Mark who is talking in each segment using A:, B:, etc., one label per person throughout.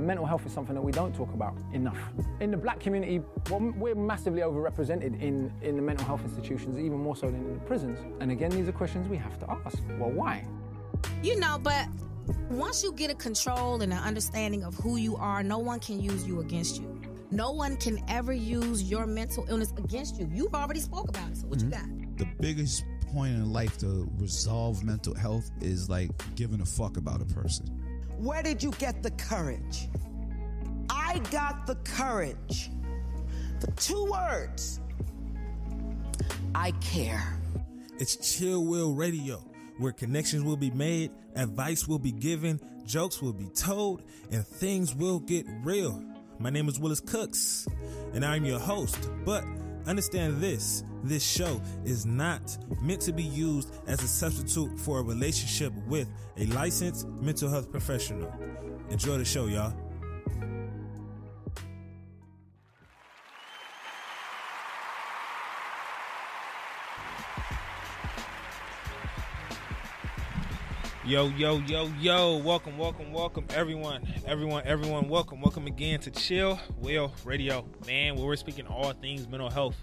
A: mental health is something that we don't talk about enough. In the black community, well, we're massively overrepresented in the mental health institutions, even more so than in the prisons. And again, these are questions we have to ask. Well, why?
B: But once you get a control and an understanding of who you are, no one can use you against you. No one can ever use your mental illness against you. You've already spoke about it, so what you got?
C: The biggest point in life to resolve mental health is like giving a fuck about a person.
D: Where did you get the courage? I got the courage. The 2 words. I care.
E: It's Chill Will Radio, where connections will be made, advice will be given, jokes will be told, and things will get real. My name is Willis Cooks, and I'm your host. But understand this show is not meant to be used as a substitute for a relationship with a licensed mental health professional. Enjoy the show, y'all. Yo, welcome everyone, welcome again to Chill Will Radio, man, where we're speaking all things mental health,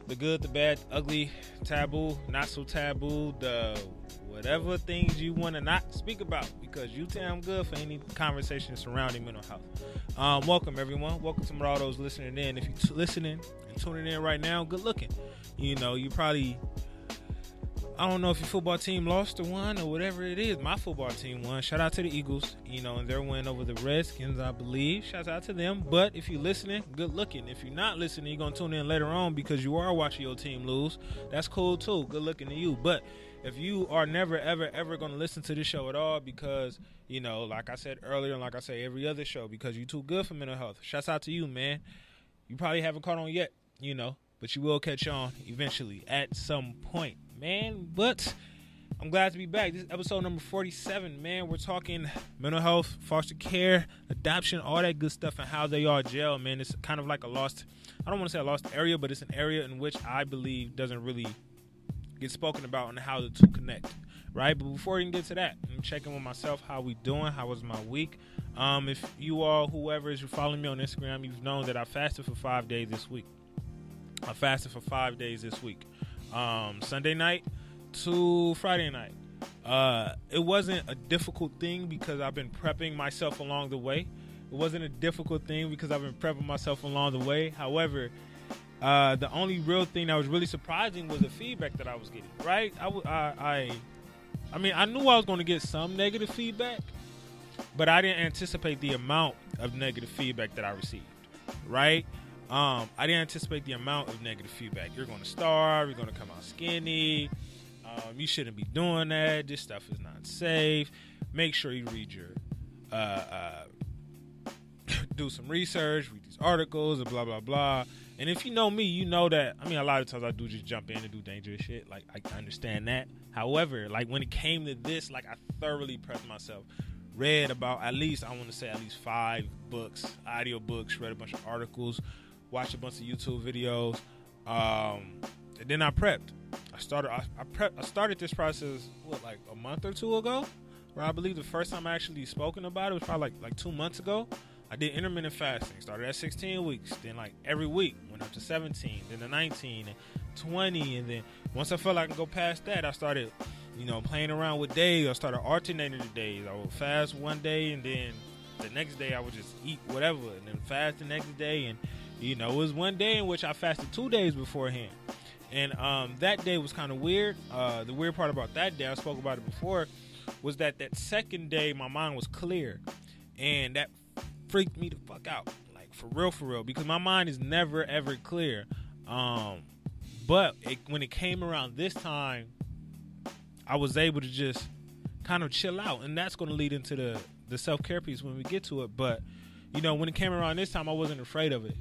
E: the good, the bad, ugly, taboo, not so taboo, the whatever things you want to not speak about, because you damn good for any conversation surrounding mental health. Welcome everyone, welcome to all those listening in. If you're listening and tuning in right now, good looking. You probably, I don't know if your football team lost or won or whatever it is. My football team won. Shout out to the Eagles, and their win over the Redskins, I believe. Shout out to them. But if you're listening, good looking. If you're not listening, you're going to tune in later on because you are watching your team lose. That's cool too. Good looking to you. But if you are never, ever going to listen to this show at all because, like I said earlier and like I say every other show, because you're too good for mental health, shouts out to you, man. You probably haven't caught on yet, but you will catch on eventually at some point, man. But I'm glad to be back. This is episode number 47, man. We're talking mental health, foster care, adoption, all that good stuff, and how they are jail, man. It's kind of like a lost, I don't want to say a lost area, but it's an area in which I believe doesn't really get spoken about and how the two connect, right? But before we can get to that, I'm checking with myself. How we doing? How was my week? If you all, whoever is following me on Instagram, you've known that I fasted for 5 days this week. Sunday night to Friday night. It wasn't a difficult thing because I've been prepping myself along the way. However, the only real thing that was really surprising was the feedback that I was getting, right? I knew I was going to get some negative feedback, but I didn't anticipate the amount of negative feedback that I received, right? I didn't anticipate the amount of negative feedback. You're going to starve. You're going to come out skinny. You shouldn't be doing that. This stuff is not safe. Make sure you read your, do some research, read these articles, and blah, blah, blah. And if you know me, you know that, a lot of times I do just jump in and do dangerous shit. Like, I understand that. However, like, when it came to this, like, I thoroughly prepped myself. Read about at least 5 books, audio books, read a bunch of articles, watched a bunch of YouTube videos, and then I prepped. I started this process like a month or two ago, where I believe the first time I actually spoken about it was probably like 2 months ago. I did intermittent fasting. Started at 16 weeks, then like every week went up to 17, then to 19 and 20, and then once I felt like I can go past that, I started playing around with days. I started alternating the days. I would fast one day, and then the next day I would just eat whatever, and then fast the next day. And it was one day in which I fasted 2 days beforehand, and that day was kind of weird. The weird part about that day, I spoke about it before, was that second day my mind was clear, and that freaked me the fuck out, like for real, because my mind is never ever clear. But when it came around this time, I was able to just kind of chill out, and that's going to lead into the self-care piece when we get to it. But when it came around this time, I wasn't afraid of it.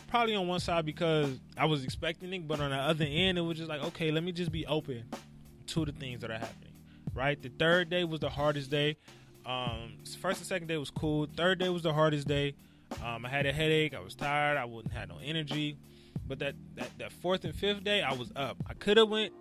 E: Probably on one side because I was expecting it, but on the other end, it was just like, okay, let me just be open to the things that are happening, right? The third day was the hardest day. First and second day was cool. Third day was the hardest day. I had a headache. I was tired. I wouldn't have no energy. But that fourth and fifth day, I was up. I could have went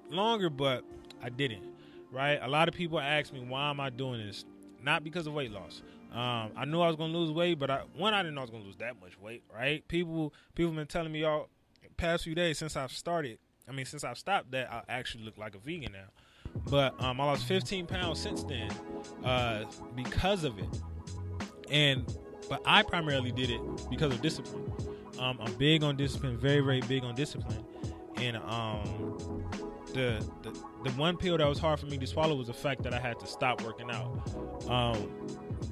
E: longer, but I didn't, right? A lot of people ask me, why am I doing this? Not because of weight loss. I knew I was gonna lose weight, but I didn't know I was gonna lose that much weight, right? People been telling me all past few days since I've stopped that I actually look like a vegan now. But I lost 15 pounds since then because of it. But I primarily did it because of discipline. I'm big on discipline, very, very big on discipline. And the one pill that was hard for me to swallow was the fact that I had to stop working out.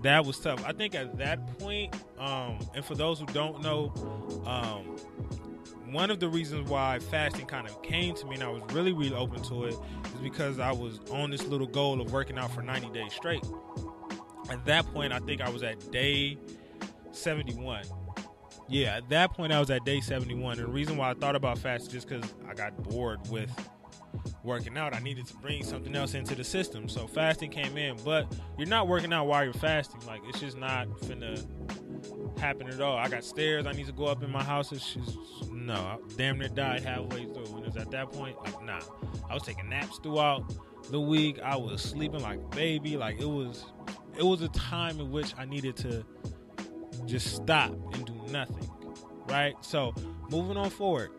E: That was tough. I think at that point, and for those who don't know, one of the reasons why fasting kind of came to me and I was really, really open to it is because I was on this little goal of working out for 90 days straight. At that point, I think I was at day 71. Yeah, at that point, I was at day 71. And the reason why I thought about fasting is just because I got bored with working out. I needed to bring something else into the system. So fasting came in. But you're not working out while you're fasting. Like, it's just not finna happen at all. I got stairs I need to go up in my house. It's just, no, I damn near died halfway through. And it was at that point, like, nah. I was taking naps throughout the week. I was sleeping like a baby. Like, it was a time in which I needed to just stop and do nothing, right? So moving on forward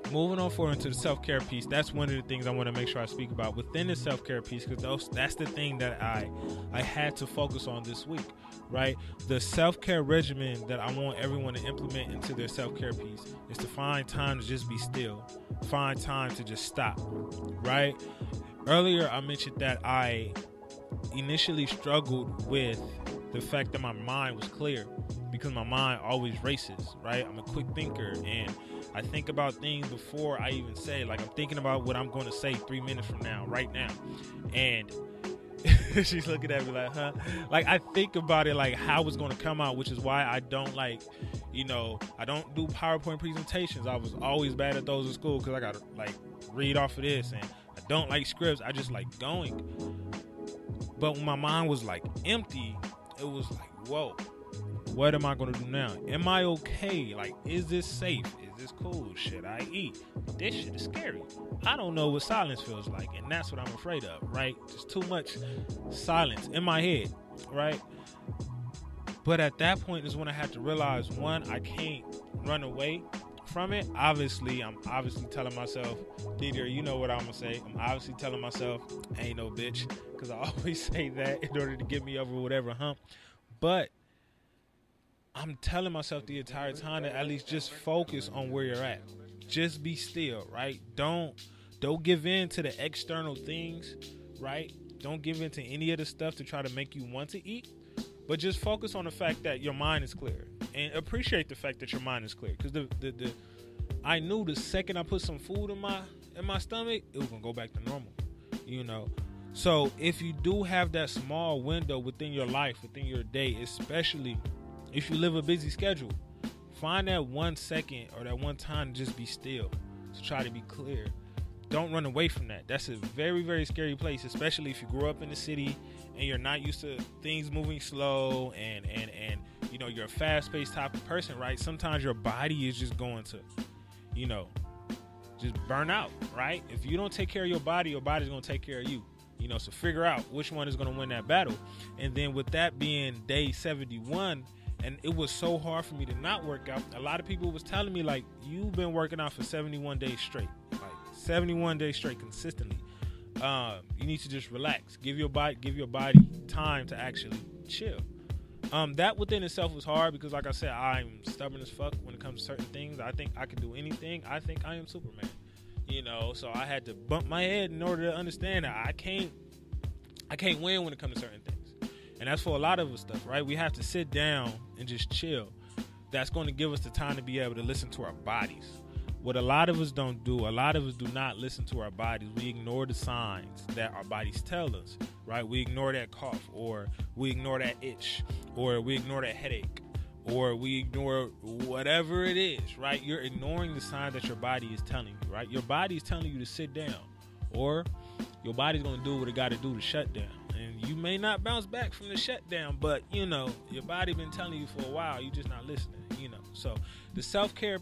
E: into the self-care piece, that's one of the things I want to make sure I speak about within the self-care piece, because that's the thing that I had to focus on this week, right? The self-care regimen that I want everyone to implement into their self-care piece is to find time to just be still, find time to just stop, right? Earlier I mentioned that I initially struggled with the fact that my mind was clear, because my mind always races, right? I'm a quick thinker, and I think about things before I even say. Like, I'm thinking about what I'm going to say 3 minutes from now, right now. And she's looking at me like, huh? Like, I think about it like how it's going to come out, which is why I don't I don't do PowerPoint presentations. I was always bad at those in school because I got to like read off of this, and I don't like scripts. I just like going. But when my mind was like empty, it was like, whoa, what am I going to do now? Am I okay? Like, is this safe? Is this cool? Should I eat? This shit is scary. I don't know what silence feels like, and that's what I'm afraid of, right? Just too much silence in my head, right? But at that point is when I had to realize, one, I can't run away from it. I'm obviously telling myself, Didier, you know what I'm going to say. I'm obviously telling myself, ain't no bitch, because I always say that in order to get me over whatever hump. But I'm telling myself the entire time to at least just focus on where you're at. Just be still, right? Don't give in to the external things, right? Don't give in to any of the stuff to try to make you want to eat. But just focus on the fact that your mind is clear, and appreciate the fact that your mind is clear. Because I knew the second I put some food in my stomach, it was gonna go back to normal, you know. So if you do have that small window within your life, within your day, especially if you live a busy schedule, find that 1 second or that one time to just be still, to try to be clear. Don't run away from that. That's a very, very scary place, especially if you grew up in the city and you're not used to things moving slow and you know, you're a fast-paced type of person, right? Sometimes your body is just going to, you know, just burn out, right? If you don't take care of your body's going to take care of you. You know, so figure out which one is going to win that battle. And then with that being day 71, and it was so hard for me to not work out, a lot of people was telling me, like, you've been working out for 71 days straight. Like, 71 days straight consistently. You need to just relax. Give your body time to actually chill. That within itself was hard because, like I said, I'm stubborn as fuck when it comes to certain things. I think I can do anything. I think I am Superman. You know, so I had to bump my head in order to understand that I can't win when it comes to certain things. And that's for a lot of us stuff, right? We have to sit down and just chill. That's going to give us the time to be able to listen to our bodies. What a lot of us don't do, a lot of us do not listen to our bodies. We ignore the signs that our bodies tell us, right? We ignore that cough, or we ignore that itch, or we ignore that headache, or we ignore whatever it is, right? You're ignoring the signs that your body is telling you, right? Your body is telling you to sit down, or your body's going to do what it got to do to shut down. And you may not bounce back from the shutdown, but, you know, your body been telling you for a while. You're just not listening, you know. So the self-care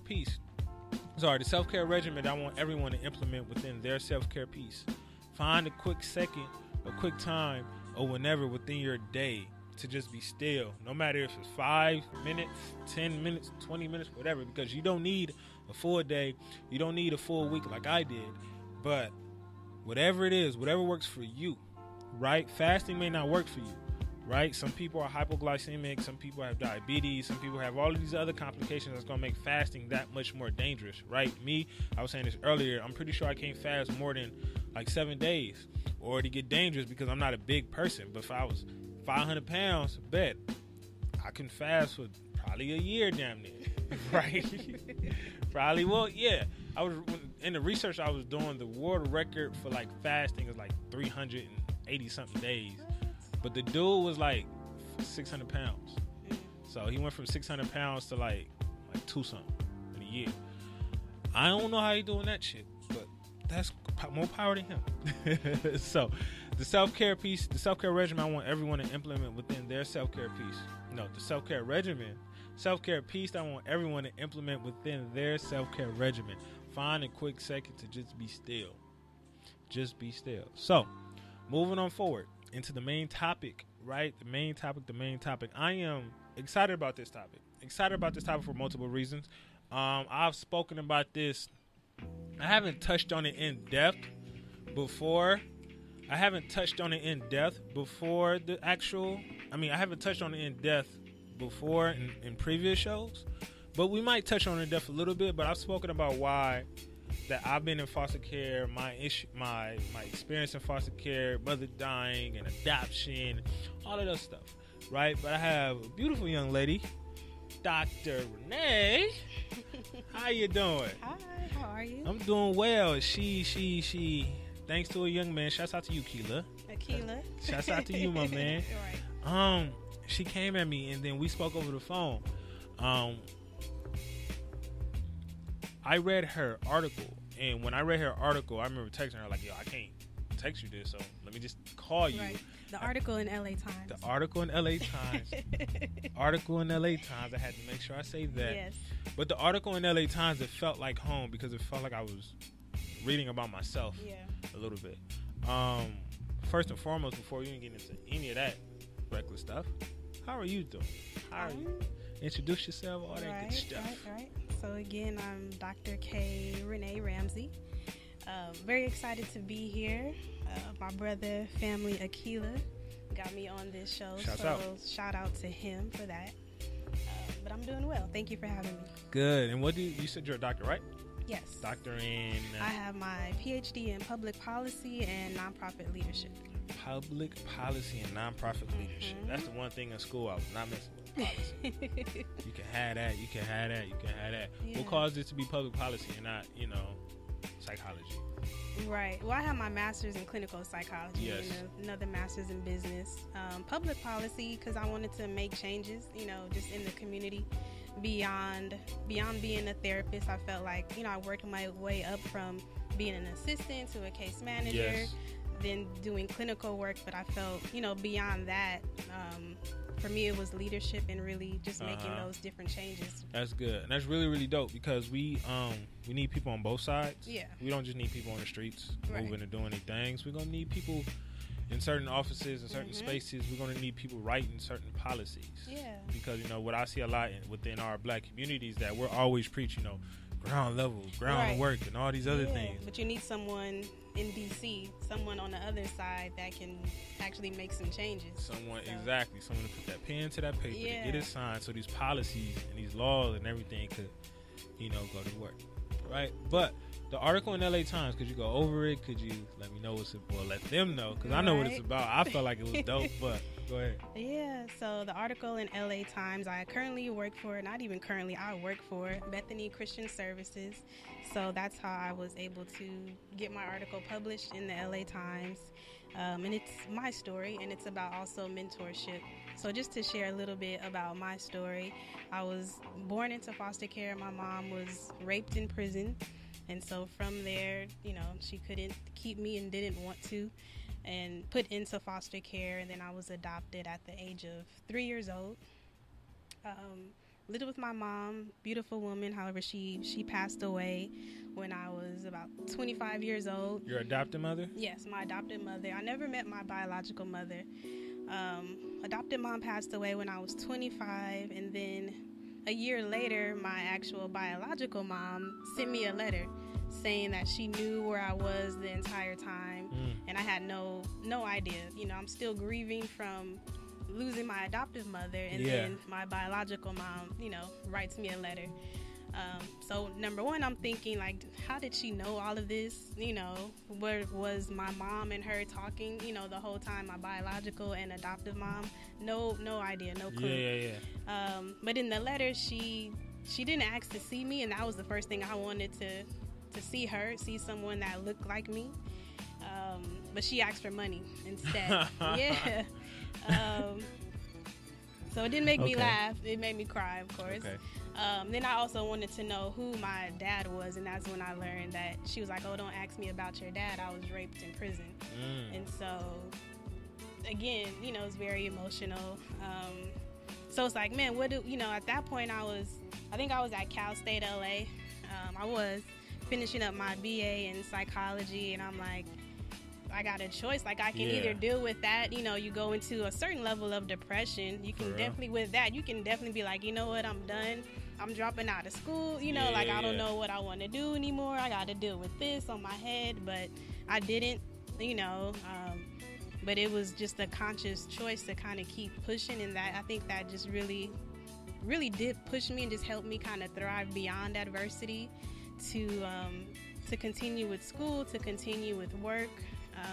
E: regimen I want everyone to implement within their self-care piece. Find a quick second, a quick time, or whenever within your day to just be still, no matter if it's 5 minutes, 10 minutes, 20 minutes, whatever, because you don't need a full day. You don't need a full week like I did. But whatever it is, whatever works for you, right? Fasting may not work for you, right? Some people are hypoglycemic. Some people have diabetes. Some people have all of these other complications that's going to make fasting that much more dangerous, right? Me, I was saying this earlier, I'm pretty sure I can't fast more than like 7 days or to get dangerous because I'm not a big person. But if I was 500 pounds, bet I can fast for probably a year, damn near, right? Probably, well, yeah. I was in the research I was doing. The world record for like fasting is like 380 something days, but the dude was like 600 pounds. So he went from 600 pounds to like 2 something in a year. I don't know how he doing that shit, but that's more power to him. So the self-care piece, the self-care regimen, I want everyone to implement within their self-care piece. No, the self-care regimen, self-care piece, I want everyone to implement within their self-care regimen. Find a quick second to just be still. Just be still. So, moving on forward into the main topic, right? The main topic. I am excited about this topic. Excited about this topic for multiple reasons. I've spoken about this. I haven't touched on it in depth before. I haven't touched on it in depth before in previous shows. But we might touch on it in depth a little bit. But I've spoken about why that I've been in foster care, my experience in foster care, mother dying and adoption, all of that stuff, right? But I have a beautiful young lady, Dr. Renee. How you doing?
F: Hi, how are you?
E: I'm doing well. She. Thanks to a young man. Shouts out to you, Keela.
F: Akila.
E: Shouts out to you, my man.
F: Right.
E: She came at me and then we spoke over the phone. I read her article, and when I read her article, I remember texting her like, "Yo, I can't text you this, so let me just call you."
F: Right. The article in LA Times.
E: The article in LA Times. Article in LA Times. I had to make sure I say that.
F: Yes.
E: But the article in LA Times, it felt like home because it felt like I was reading about myself a little bit. First and foremost, before you even get into any of that reckless stuff, how are you doing? How are you? Introduce yourself, all that good stuff.
F: Right. So again, I'm Dr. K. Renee Ramsey. Very excited to be here. My brother, family, Akila, got me on this show. Shout out to him for that. But I'm doing well. Thank you for having me.
E: Good. And what do you said you're a doctor, right?
F: Yes.
E: Doctor in...
F: I have my PhD in public policy and nonprofit leadership.
E: Public policy and nonprofit leadership. That's the one thing in school I was not messing with. Policy. You can have that. You can have that. You can have that. Yeah. What caused it to be public policy and not, psychology?
F: Right. Well, I have my master's in clinical psychology and another master's in business. Public policy because I wanted to make changes, just in the community. Beyond being a therapist, I felt like, I worked my way up from being an assistant to a case manager, then doing clinical work. But I felt, beyond that, for me, it was leadership and really just making those different changes.
E: That's good. And that's really, really dope because we need people on both sides.
F: Yeah.
E: We don't just need people on the streets moving and doing their things. We're going to need people in certain offices and certain spaces. We're going to need people writing certain policies. Yeah. Because, what I see a lot within our black communities that we're always preaching, ground level, ground work, and all these other things.
F: But you need someone in D.C., someone on the other side that can actually make some changes.
E: Someone to put that pen to that paper to get it signed so these policies and these laws and everything could, go to work. Right? But the article in LA Times, could you go over it? Could you let me know let them know? Because I know what it's about. I felt like it was dope, but go ahead.
F: Yeah, so the article in LA Times, I work for Bethany Christian Services. So that's how I was able to get my article published in the LA Times. And it's my story, and it's about also mentorship. So just to share a little bit about my story, I was born into foster care. My mom was raped in prison. And so from there, she couldn't keep me and didn't want to, and put into foster care. And then I was adopted at the age of 3 years old. lived with my mom, beautiful woman. However, she passed away when I was about 25 years old.
E: Your adopted mother?
F: Yes, my adopted mother. I never met my biological mother. Adopted mom passed away when I was 25, and then a year later, my actual biological mom sent me a letter saying that she knew where I was the entire time, and I had no idea. You know, I'm still grieving from losing my adoptive mother, and then my biological mom, you know, writes me a letter. So number one, I'm thinking, like, how did she know all of this? You know, where was my mom and her talking, you know, the whole time, my biological and adoptive mom? No idea, no clue.
E: Yeah.
F: But in the letter, she didn't ask to see me, and that was the first thing I wanted to see see someone that looked like me. But she asked for money instead. Yeah. So it didn't make me laugh. It made me cry, of course.
E: Okay.
F: Then I also wanted to know who my dad was, and that's when I learned that she was like, "Oh, don't ask me about your dad. I was raped in prison." And so, again, you know, it's very emotional. So it's like, man, what do you know? At that point, I think I was at Cal State LA. I was finishing up my BA in psychology, and I'm like, I got a choice. Like, I can either deal with that, you know, you go into a certain level of depression. You can definitely, with that, you can definitely be like, you know what, I'm done. I'm dropping out of school. You know, like, I don't know what I want to do anymore. I got to deal with this on my head. But I didn't, you know. But it was just a conscious choice to kind of keep pushing. And that, I think that just really, really did push me and just helped me kind of thrive beyond adversity to continue with school, to continue with work.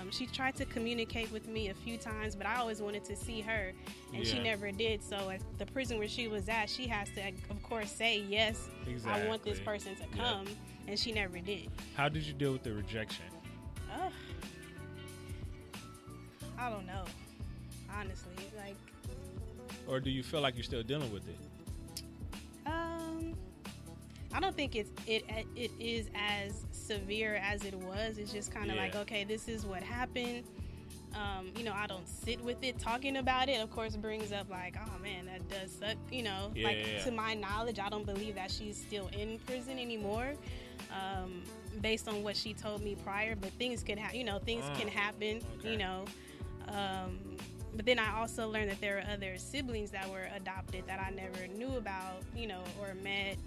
F: She tried to communicate with me a few times, but I always wanted to see her, and she never did. So at the prison where she was at, she has to, of course, say, yes, I want this person to come, and she never did.
E: How did you deal with the rejection?
F: I don't know, honestly. Like,
E: or do you feel like you're still dealing with it?
F: I don't think it is as severe as it was. It's just kind of like, okay, this is what happened. You know, I don't sit with it. Talking about it, of course, brings up like, oh man, that does suck. You know, to my knowledge, I don't believe that she's still in prison anymore, based on what she told me prior. But things can happen. You know, things can happen. Okay. You know. But then I also learned that there are other siblings that were adopted that I never knew about. You know, or met.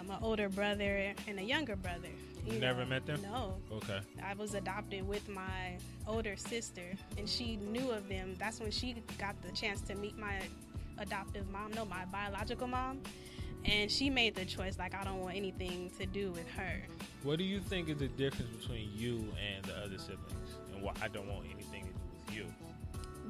F: An older brother and a younger brother.
E: You never met them?
F: No.
E: Okay.
F: I was adopted with my older sister, and she knew of them. That's when she got the chance to meet my adoptive mom, no, my biological mom, and she made the choice, like, I don't want anything to do with her.
E: What do you think is the difference between you and the other siblings, and why I don't want anything to do with you?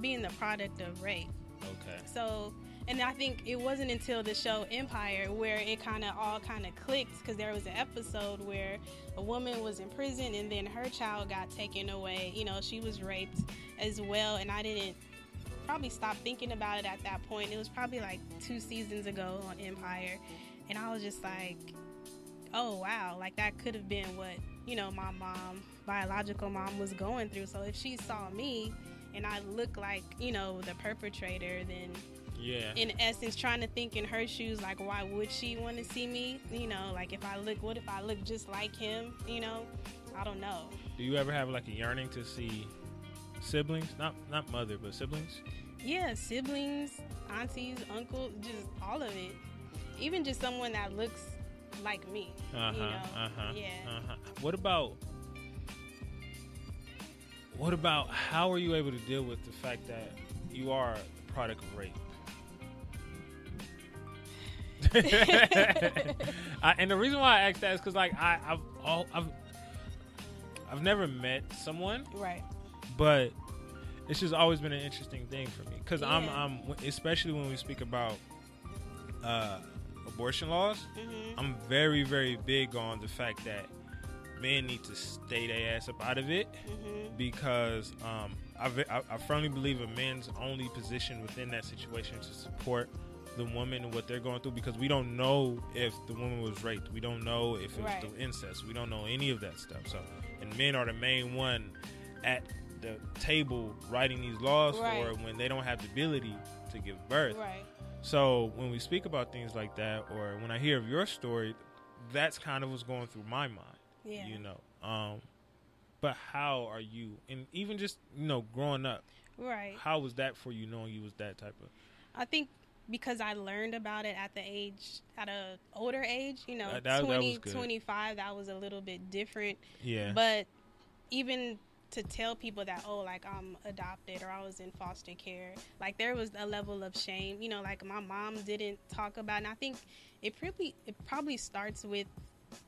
F: Being the product of rape.
E: Okay.
F: So... And I think it wasn't until the show Empire where it all clicked, because there was an episode where a woman was in prison and then her child got taken away. You know, she was raped as well, and I didn't probably stop thinking about it at that point. It was probably like 2 seasons ago on Empire, and I was just like, oh wow, like that could have been what, you know, my mom, biological mom, was going through. So if she saw me and I look like, you know, the perpetrator, then... Yeah. In essence, trying to think in her shoes, like, why would she want to see me? You know, like, what if I look just like him? You know, I don't know.
E: Do you ever have like a yearning to see siblings? Not mother, but siblings?
F: Yeah, siblings, aunties, uncles, just all of it. Even just someone that looks like me. You know? What
E: about how are you able to deal with the fact that you are a product of rape? And the reason why I asked that is because, like, I've never met someone,
F: right?
E: But it's just always been an interesting thing for me because I'm especially when we speak about abortion laws. I'm very, very big on the fact that men need to stay their ass up out of it because I firmly believe a man's only position within that situation is to support the woman and what they're going through, because we don't know if the woman was raped. We don't know if it was through incest. We don't know any of that stuff. So, and men are the main one at the table writing these laws for when they don't have the ability to give birth.
F: Right.
E: So when we speak about things like that, or when I hear of your story, that's kind of what's going through my mind.
F: Yeah.
E: You know. But how are you, and even just, you know, growing up,
F: Right.
E: how was that for you, knowing you was that type of?
F: I think because I learned about it at an older age, you know,
E: that
F: 20,
E: was good.
F: 25, that was a little bit different.
E: Yeah.
F: But even to tell people that, oh, like, I'm adopted or I was in foster care, like, there was a level of shame, you know, like, my mom didn't talk about it. And I think it probably starts with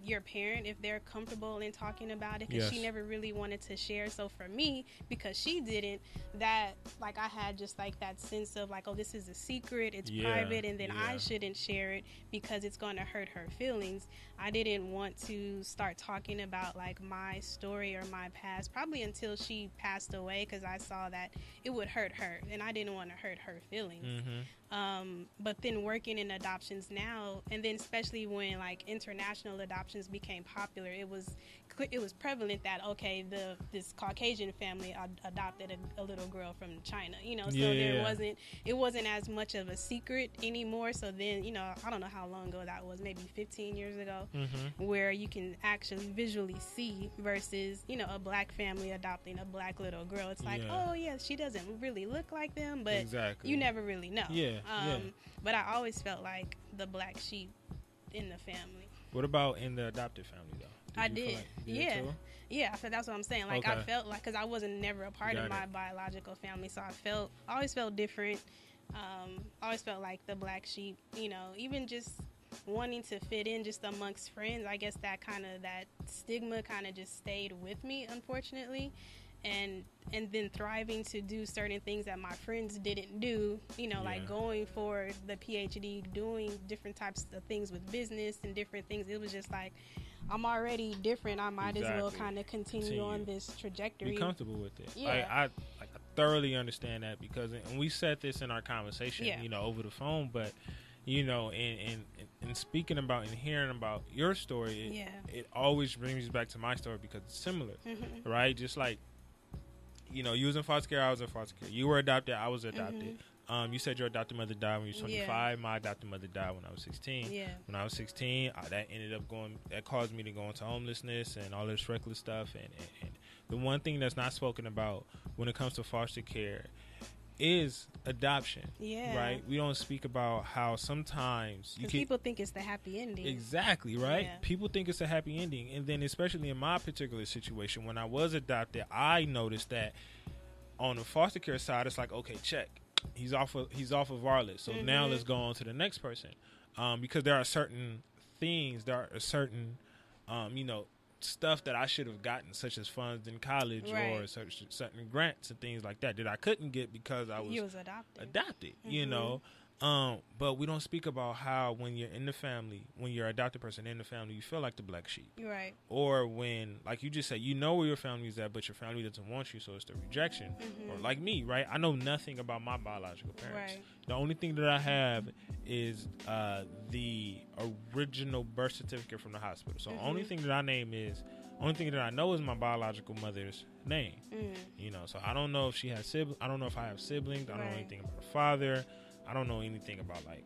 F: your parent, if they're comfortable in talking about it, because
E: Yes.
F: she never really wanted to share. So for me, because she didn't, that, like, I had just like that sense of like, oh, this is a secret, it's private, and then I shouldn't share it because it's going to hurt her feelings. I didn't want to start talking about like my story or my past probably until she passed away, because I saw that it would hurt her and I didn't want to hurt her feelings. But then working in adoptions now, and then especially when like international adoptions became popular, it was prevalent that, okay, this Caucasian family adopted a little girl from China, you know, so it wasn't as much of a secret anymore. So then, you know, I don't know how long ago that was, maybe 15 years ago, where you can actually visually see, versus, you know, a black family adopting a black little girl. It's like, oh yeah, she doesn't really look like them, but you never really know. But I always felt like the black sheep in the family.
E: What about in the adopted family though?
F: I did. Yeah. So that's what I'm saying. Like, I felt like, because I wasn't never a part of my biological family, so I always felt different. Always felt like the black sheep, you know, even just wanting to fit in just amongst friends. I guess that stigma kind of just stayed with me, unfortunately. And then thriving to do certain things that my friends didn't do, you know, like going for the PhD, doing different types of things with business and different things. It was just like, I'm already different. I might as well kind of continue on this trajectory.
E: Be comfortable with it.
F: Yeah.
E: I thoroughly understand that, because, and we said this in our conversation, you know, over the phone, but, you know, in speaking about and hearing about your story, it always brings me back to my story, because it's similar, right? Just like, you know, you was in foster care, I was in foster care. You were adopted, I was adopted. You said your adopted mother died when you were 25. My adopted mother died when I was 16. When I was 16, that caused me to go into homelessness and all this reckless stuff. And the one thing that's not spoken about when it comes to foster care is adoption. Right? We don't speak about how sometimes
F: people think it's the happy ending.
E: Exactly, right? People think it's a happy ending. And then especially in my particular situation, when I was adopted, I noticed that on the foster care side, it's like, okay, check. He's off of our list. So now let's go on to the next person. Because there are certain things, certain you know, stuff that I should have gotten, such as funds in college or certain grants and things like that I couldn't get because I was adopted. You know, but we don't speak about how when you're in the family, when you're an adopted person in the family, you feel like the black sheep,
F: right?
E: Or when, like you just said, you know where your family is at, but your family doesn't want you, so it's the rejection. Or like me, right? I know nothing about my biological parents. The only thing that I have is the original birth certificate from the hospital. So only thing that I know is my biological mother's name. You know, so I don't know if she has siblings. I don't know if I have siblings. I don't know anything about her father. I don't know anything about like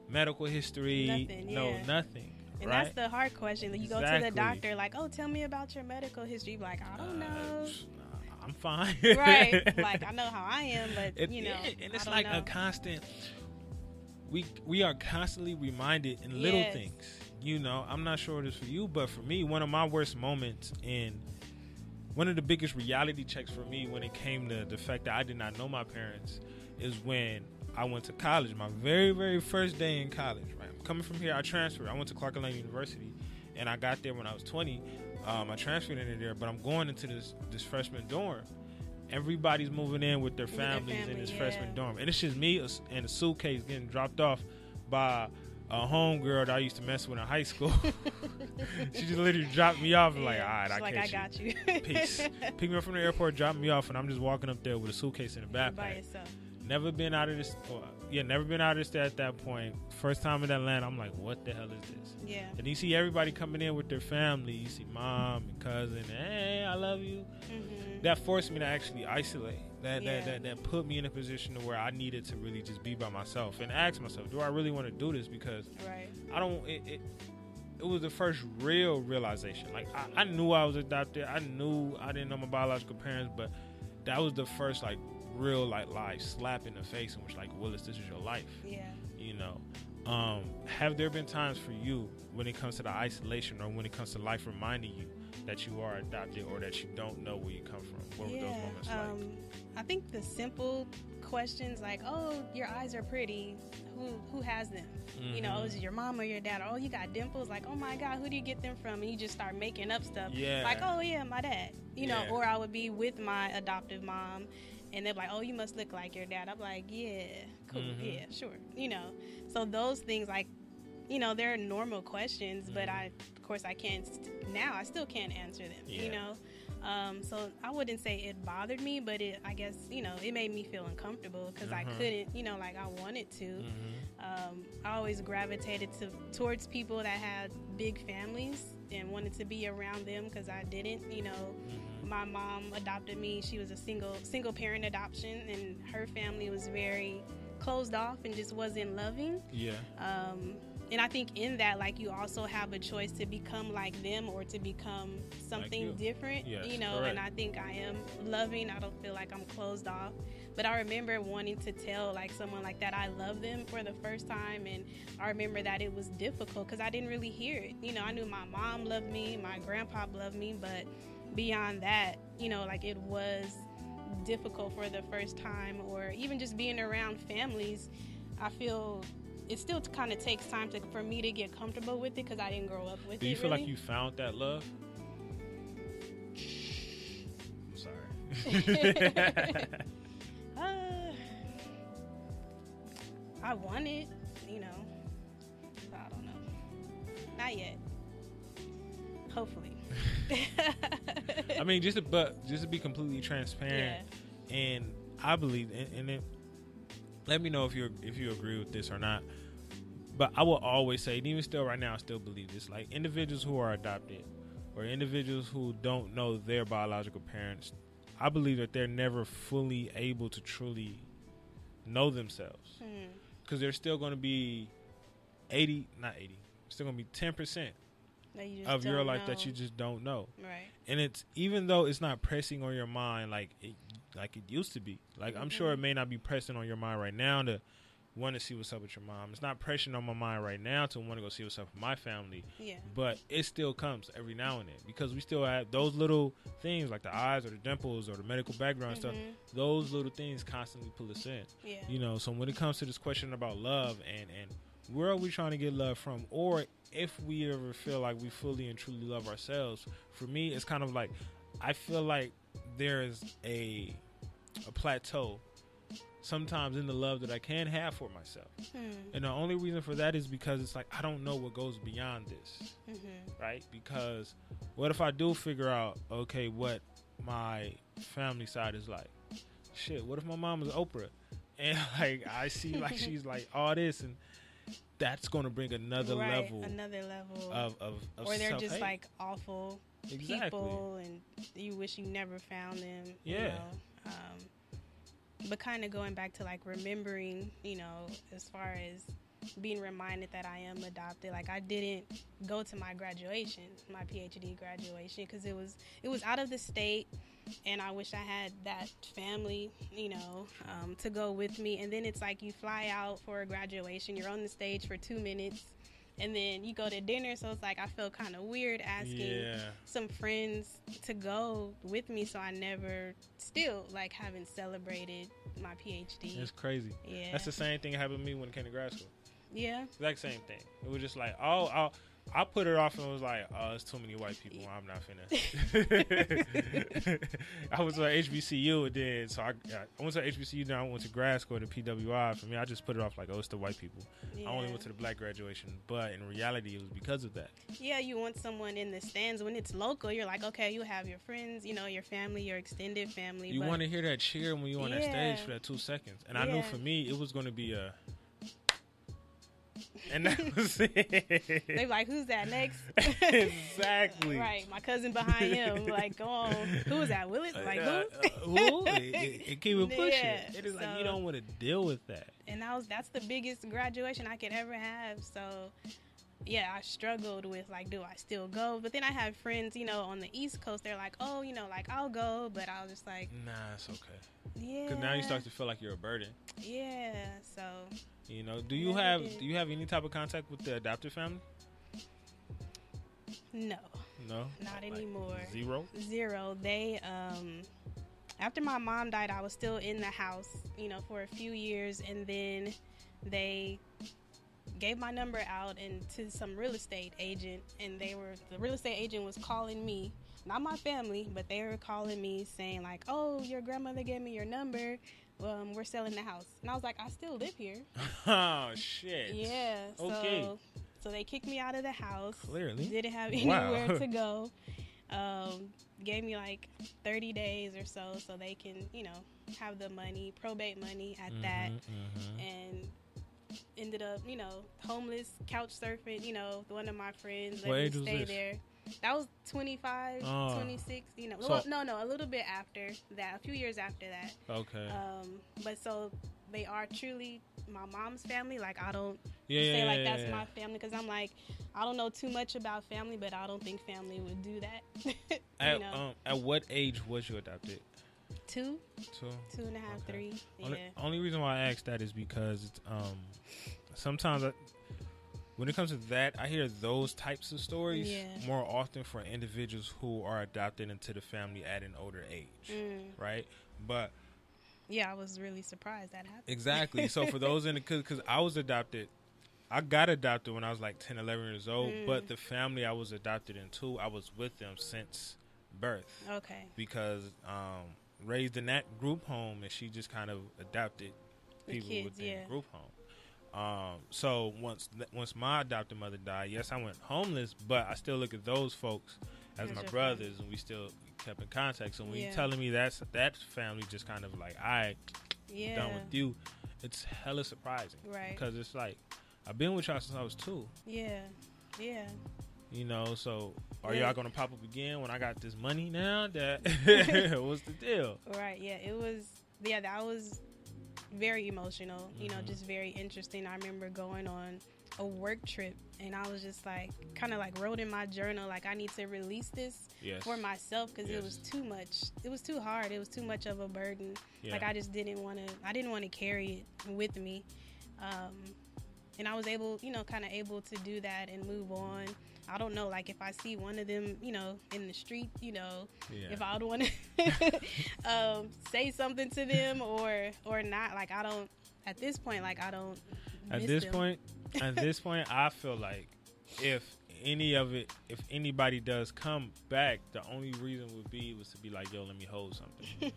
E: medical history.
F: Nothing.
E: Nothing.
F: And that's the hard question. You go to the doctor, like, oh, tell me about your medical history. You're like, I don't know.
E: I'm fine.
F: Right. Like, I know how I am, but, you know.
E: And it's like a constant, we are constantly reminded in little things. You know, I'm not sure it is for you, but for me, one of my worst moments one of the biggest reality checks for me when it came to the fact that I did not know my parents is when I went to college, my very, very first day in college, right? Coming from here, I transferred. I went to Clark Atlanta University, and I got there when I was 20. I transferred into there, but I'm going into this freshman dorm. Everybody's moving in with their families in this freshman dorm. And it's just me and a suitcase getting dropped off by a homegirl that I used to mess with in high school. She just literally dropped me off and like, all right, I
F: got you.
E: Peace. Pick me up from the airport, drop me off, and I'm just walking up there with a suitcase in a backpack.
F: By yourself.
E: Never been out of this. Never been out of this at that point. First time in Atlanta, I'm like, what the hell is this?
F: Yeah.
E: And you see everybody coming in with their family. You see mom and cousin. Hey, I love you. That forced me to actually isolate. that put me in a position to where I needed to really just be by myself and ask myself, do I really want to do this? Because I don't. It was the first real realization. Like I knew I was adopted. I knew I didn't know my biological parents, but that was the first like real like live slap in the face in which like, Willis, this is your life.
F: Yeah.
E: You know. Have there been times for you when it comes to the isolation or when it comes to life reminding you that you are adopted or that you don't know where you come from? What were those moments like?
F: I think the simple questions like, oh, your eyes are pretty. Who has them? You know, is it your mom or your dad? Oh, you got dimples. Like, oh my God, who do you get them from? And you just start making up stuff.
E: Yeah.
F: Like, oh yeah, my dad. You know, or I would be with my adoptive mom and they're like, oh, you must look like your dad. I'm like, yeah, cool, yeah, sure. You know, so those things like, you know, they're normal questions, but I still can't answer them, you know? So I wouldn't say it bothered me, but I guess, you know, it made me feel uncomfortable because I couldn't, you know, like I wanted to. I always gravitated towards people that had big families and wanted to be around them because I didn't, you know. My mom adopted me. She was a single parent adoption, and her family was very closed off and just wasn't loving. Yeah. And I think in that, like, you also have a choice to become like them or to become something like different, yes, you know, correct. And I think I am loving. I don't feel like I'm closed off. But I remember wanting to tell, like, someone like that I love them for the first time. And I remember that it was difficult because I didn't really hear it. You know, I knew my mom loved me, my grandpa loved me, but beyond that, you know, like, it was difficult for the first time, or even just being around families. I feel it still kind of takes time for me to get comfortable with it because I didn't grow up with it.
E: Do you feel
F: really.
E: like you found that love? I'm sorry.
F: I want it, you know. But I don't know. Not yet. Hopefully.
E: I mean, just to be completely transparent, and I believe, and it, let me know if you agree with this or not. But I will always say, and even still right now, I still believe this. Like, individuals who are adopted or individuals who don't know their biological parents, I believe that they're never fully able to truly know themselves. Because there's still going to be still going to be 10% of your life that you just don't know. Right. And it's, even though it's not pressing on your mind like it used to be. Like, I'm sure it may not be pressing on your mind right now to want to see what's up with your mom. It's not pressing on my mind right now to want to go see what's up with my family. Yeah. But it still comes every now and then because we still have those little things like the eyes or the dimples or the medical background stuff. Those little things constantly pull us in. Yeah. You know, so when it comes to this question about love and where are we trying to get love from, or if we ever feel like we fully and truly love ourselves, for me, it's kind of like, I feel like there is a plateau sometimes in the love that I can have for myself. And the only reason for that is because it's like, I don't know what goes beyond this. Right? Because what if I do figure out, okay, what my family side is like? Shit, what if my mom is Oprah? And like, I see like she's like all this, and that's going to bring another level of
F: or they're
E: self-hate.
F: Just like awful people and you wish you never found them.
E: Yeah.
F: You know? But kind of going back to like remembering, you know, as far as being reminded that I am adopted. Like, I didn't go to my graduation, my PhD graduation, because it was out of the state, and I wish I had that family, you know, to go with me. And then it's like you fly out for a graduation, you're on the stage for 2 minutes, and then you go to dinner. So it's like I felt kind of weird asking some friends to go with me, so I never still like haven't celebrated my PhD.
E: It's crazy. Yeah, that's the same thing that happened to me when I came to grad school.
F: Yeah,
E: exact same thing. It was just like, I put it off and was like, oh, it's too many white people. I'm not finna. I was at HBCU, and then so I went to HBCU, then I went to grad school to PWI. For me, I just put it off like, oh, it's the white people. Yeah. I only went to the black graduation, but in reality, it was because of that.
F: Yeah, you want someone in the stands. When it's local, you're like, okay, you have your friends, you know, your family, your extended family.
E: You want to hear that cheer when you're on that stage for that 2 seconds. And I knew for me, it was going to be And that was it.
F: They like, who's that next?
E: Exactly.
F: Right. My cousin behind him, like, go on. Who is that? Willis? Like, who?
E: Who? It keep it pushing.
F: Yeah,
E: It is
F: so,
E: like you don't want to deal with that.
F: And that's the biggest graduation I could ever have. So, yeah, I struggled with, like, do I still go? But then I have friends, you know, on the East Coast. They're like, oh, you know, like, I'll go. But I was just like,
E: Nah, it's okay.
F: yeah.
E: Because now you start to feel like you're a burden.
F: Yeah, so.
E: You know, do you have any type of contact with the adoptive family?
F: No.
E: No?
F: Not
E: Like
F: anymore.
E: Zero?
F: They, after my mom died, I was still in the house, you know, for a few years. And then they gave my number out and to some real estate agent. And the real estate agent was calling me, not my family, but they were calling me saying like, oh, your grandmother gave me your number. We're selling the house. And I was like, I still live here.
E: Oh, shit.
F: Yeah.
E: Okay.
F: So they kicked me out of the house.
E: Clearly.
F: Didn't have anywhere to go. Gave me like 30 days or so they can, you know, have the money, probate money at that. And ended up, you know, homeless, couch surfing, you know, one of my friends let me stay there. That was 25, 26, you know. So, no, a little bit after that, a few years after that.
E: Okay.
F: But so they are truly my mom's family. Like, I don't say that's my family because I'm like, I don't know too much about family, but I don't think family would do that.
E: At what age was you adopted?
F: 2.5, okay. 3.
E: Only reason why I asked that is because sometimes when it comes to that, I hear those types of stories more often for individuals who are adopted into the family at an older age, right? But
F: yeah, I was really surprised that happened.
E: Exactly. So for those because I was adopted, I got adopted when I was like 10, 11 years old, but the family I was adopted into, I was with them since birth. Okay. Because raised in that group home, and she just kind of adopted people within the group home. So once my adopted mother died, yes, I went homeless, but I still look at those folks as my brothers, and we still kept in contact. So when you're telling me that family just kind of like, done with you, it's hella surprising, right? Because it's like I've been with y'all since I was 2. Yeah. You know, so are y'all gonna pop up again when I got this money now? That what's the deal?
F: Right. Yeah. It was. Yeah. That was very emotional, you know, just very interesting. I remember going on a work trip and I was just like, kind of like wrote in my journal, like I need to release this for myself because it was too much. It was too hard. It was too much of a burden. Like I just didn't want to carry it with me. And I was able, you know, kind of able to do that and move on. I don't know, like if I see one of them, you know, in the street, you know, if I would want to say something to them or not. Like I don't, at this point, like I don't
E: At this point, I feel like if anybody does come back, the only reason was to be like, yo, let me hold something.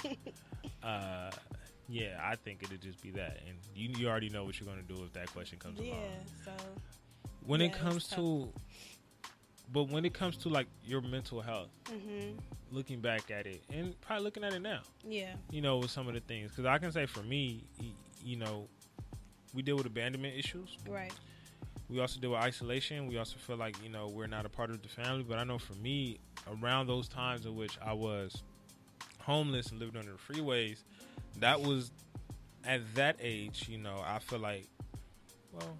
E: Yeah, I think it'd just be that. And you already know what you're going to do if that question comes along.
F: So
E: when it comes to... But when it comes to like your mental health, looking back at it and probably looking at it now, you know, with some of the things, because I can say for me, you know, we deal with abandonment issues, right? We also deal with isolation. We also feel like, you know, we're not a part of the family. But I know for me, around those times in which I was homeless and lived under the freeways, that was at that age, you know, I feel like, well,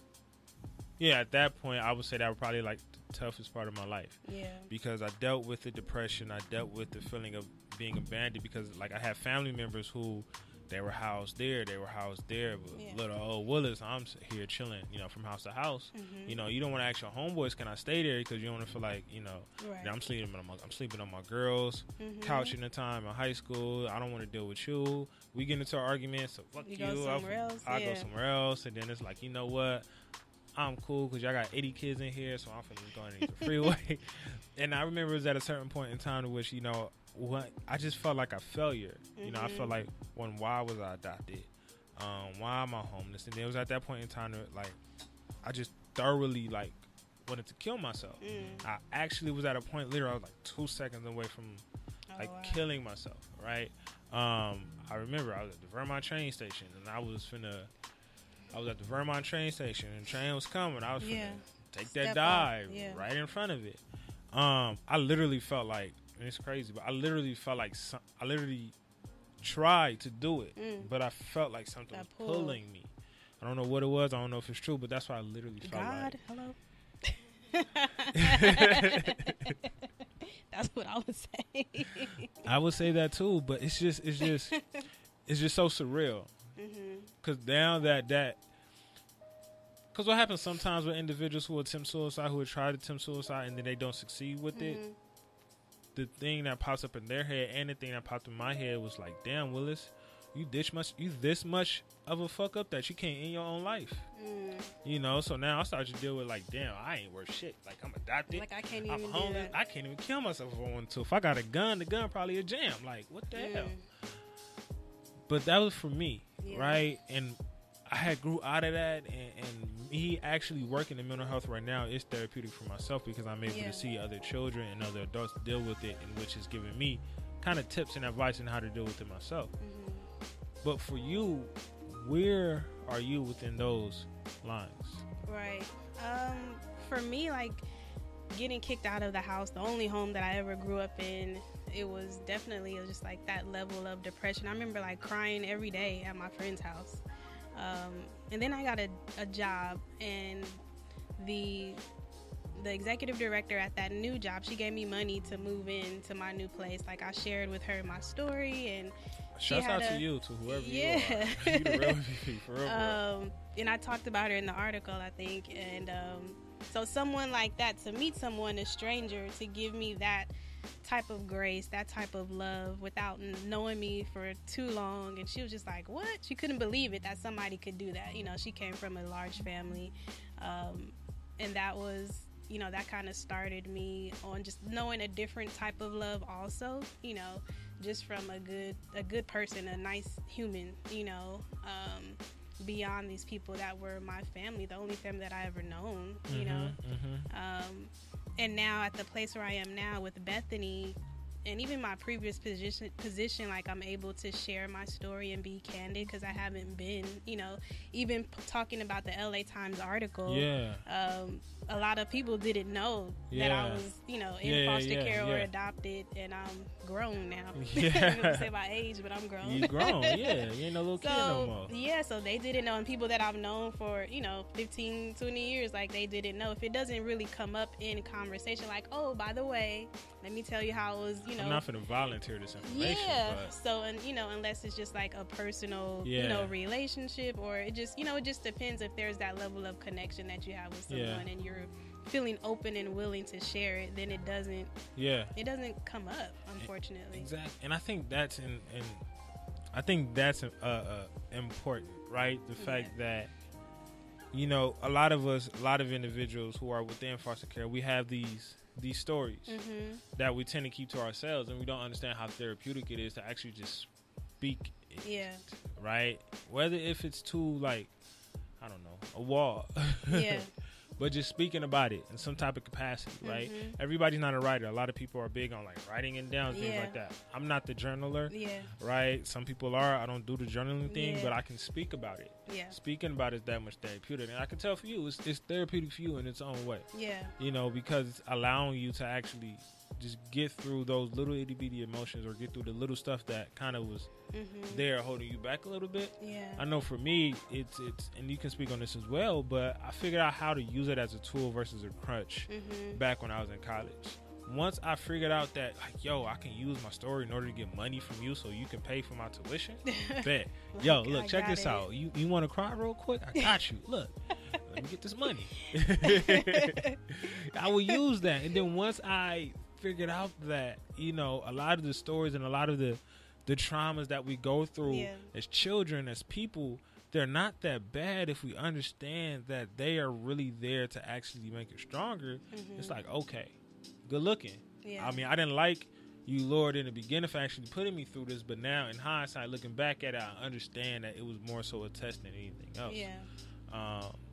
E: yeah, at that point, I would say that was probably like toughest part of my life. Yeah. Because I dealt with the depression. I dealt with the feeling of being abandoned because, like, I had family members who they were housed there. But little old Willis, I'm here chilling, you know, from house to house. You know, you don't want to ask your homeboys, can I stay there? Because you don't want to feel like, you know, I'm sleeping on my girls' couch in the time in high school. I don't want to deal with you. We get into arguments, so fuck you.
F: I go
E: somewhere else. And then it's like, you know what? I'm cool because y'all got 80 kids in here, so I'm finna go underneath the freeway. And I remember it was at a certain point in time in which, you know, I just felt like a failure. You know, I felt like, why was I adopted? Why am I homeless? And then it was at that point in time that, like, I just thoroughly, like, wanted to kill myself. I actually was at a point later, I was like 2 seconds away from, killing myself, right? I remember I was at the Vermont train station, and I was finna I was at the Vermont train station, and the train was coming. I was finna take
F: Step
E: that dive
F: off.
E: right in front of it. I literally felt like, and it's crazy, but I literally felt like I literally tried to do it, but I felt like something was pulling me. I don't know what it was. I don't know if it's true, but that's what I literally felt
F: God,
E: like.
F: Hello. That's what I would say.
E: I would say that too, but it's just so surreal. Because now that because what happens sometimes with individuals who attempt suicide, who have tried to attempt suicide, and then they don't succeed with it, the thing that pops up in their head and the thing that popped in my head was like, damn, Willis, you this much of a fuck up that you can't end your own life. You know, so now I started to deal with like, damn, I ain't worth shit. Like, I'm adopted.
F: Like, I can't even
E: I'm
F: do
E: homeless.
F: that.
E: I can't even kill myself if I want to. If I got a gun, the gun probably a jam. Like, what the hell? But that was for me, right? And I had grew out of that, and me actually working in mental health right now is therapeutic for myself because I'm able to see other children and other adults deal with it, and which is giving me kind of tips and advice on how to deal with it myself. But for you, where are you within those lines?
F: Right. For me, like, getting kicked out of the house, the only home that I ever grew up in, it was definitely just like that level of depression. I remember like crying every day at my friend's house. And then I got a job, and the executive director at that new job, she gave me money to move into my new place. Like, I shared with her my story, and
E: shouts out to you, to whoever you are. You the real MVP, for real.
F: And I talked about her in the article, I think. And so someone like that, to meet someone, a stranger, to give me that type of grace, that type of love without knowing me for too long, and she was just like, what? She couldn't believe it that somebody could do that. You know, she came from a large family, and that was, you know, that kind of started me on just knowing a different type of love also, you know, just from a good person, a nice human, you know, beyond these people that were my family, the only family that I ever known, you know. And now at the place where I am now with Bethany, and even my previous position, like, I'm able to share my story and be candid, because I haven't been, you know, even talking about the LA Times article. A lot of people didn't know that I was, you know, in foster care or adopted, and I'm grown now. I'm gonna say my age, but I'm grown.
E: You grown, you ain't no little kid no more.
F: Yeah, so they didn't know, and people that I've known for, you know, 15, 20 years, like, they didn't know. If it doesn't really come up in conversation, like, oh, by the way, let me tell you how it was, you know.
E: I'm not gonna volunteer this information. But.
F: So, and you know, unless it's just like a personal, you know, relationship, or it just, you know, it just depends if there's that level of connection that you have with someone, and you're feeling open and willing to share it, then it doesn't come up, unfortunately.
E: Exactly. And I think that's I think that's important, right? The fact that, you know, a lot of individuals who are within foster care, we have these stories that we tend to keep to ourselves, and we don't understand how therapeutic it is to actually just speak it, right? Whether if it's to, like, I don't know, a wall, but just speaking about it in some type of capacity, right? Everybody's not a writer. A lot of people are big on, like, writing it down, things like that. I'm not the journaler, right? Some people are. I don't do the journaling thing, but I can speak about it. Speaking about it is that much therapeutic, and I can tell for you, it's therapeutic for you in its own way. You know, because it's allowing you to actually just get through those little itty bitty emotions, or get through the little stuff that kind of was there holding you back a little bit. I know for me, it's and you can speak on this as well, but I figured out how to use it as a tool versus a crutch back when I was in college. Once I figured out that, like, yo, I can use my story in order to get money from you so you can pay for my tuition, bet. Yo, look, check this out. You want to cry real quick? I got you. Look, let me get this money. I will use that. And then once I figured out that, you know, a lot of the stories and a lot of the traumas that we go through as children, as people, they're not that bad if we understand that they are really there to actually make it stronger. It's like, okay, good looking. I mean, I didn't like you, Lord, in the beginning for actually putting me through this, but now in hindsight, looking back at it, I understand that it was more so a test than anything else.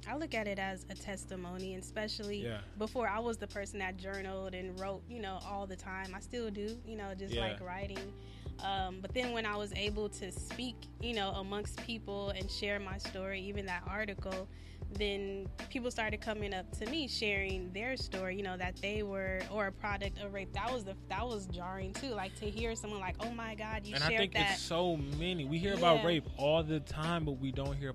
F: I look at it as a testimony, and especially before, I was the person that journaled and wrote, you know, all the time. I still do, you know, just like writing. But then when I was able to speak, amongst people and share my story, even that article, then people started coming up to me sharing their story, that they were or a product of rape. That was jarring too, like to hear someone like, oh my God, you shared that. And I think
E: it's so many. We hear about rape all the time, but we don't hear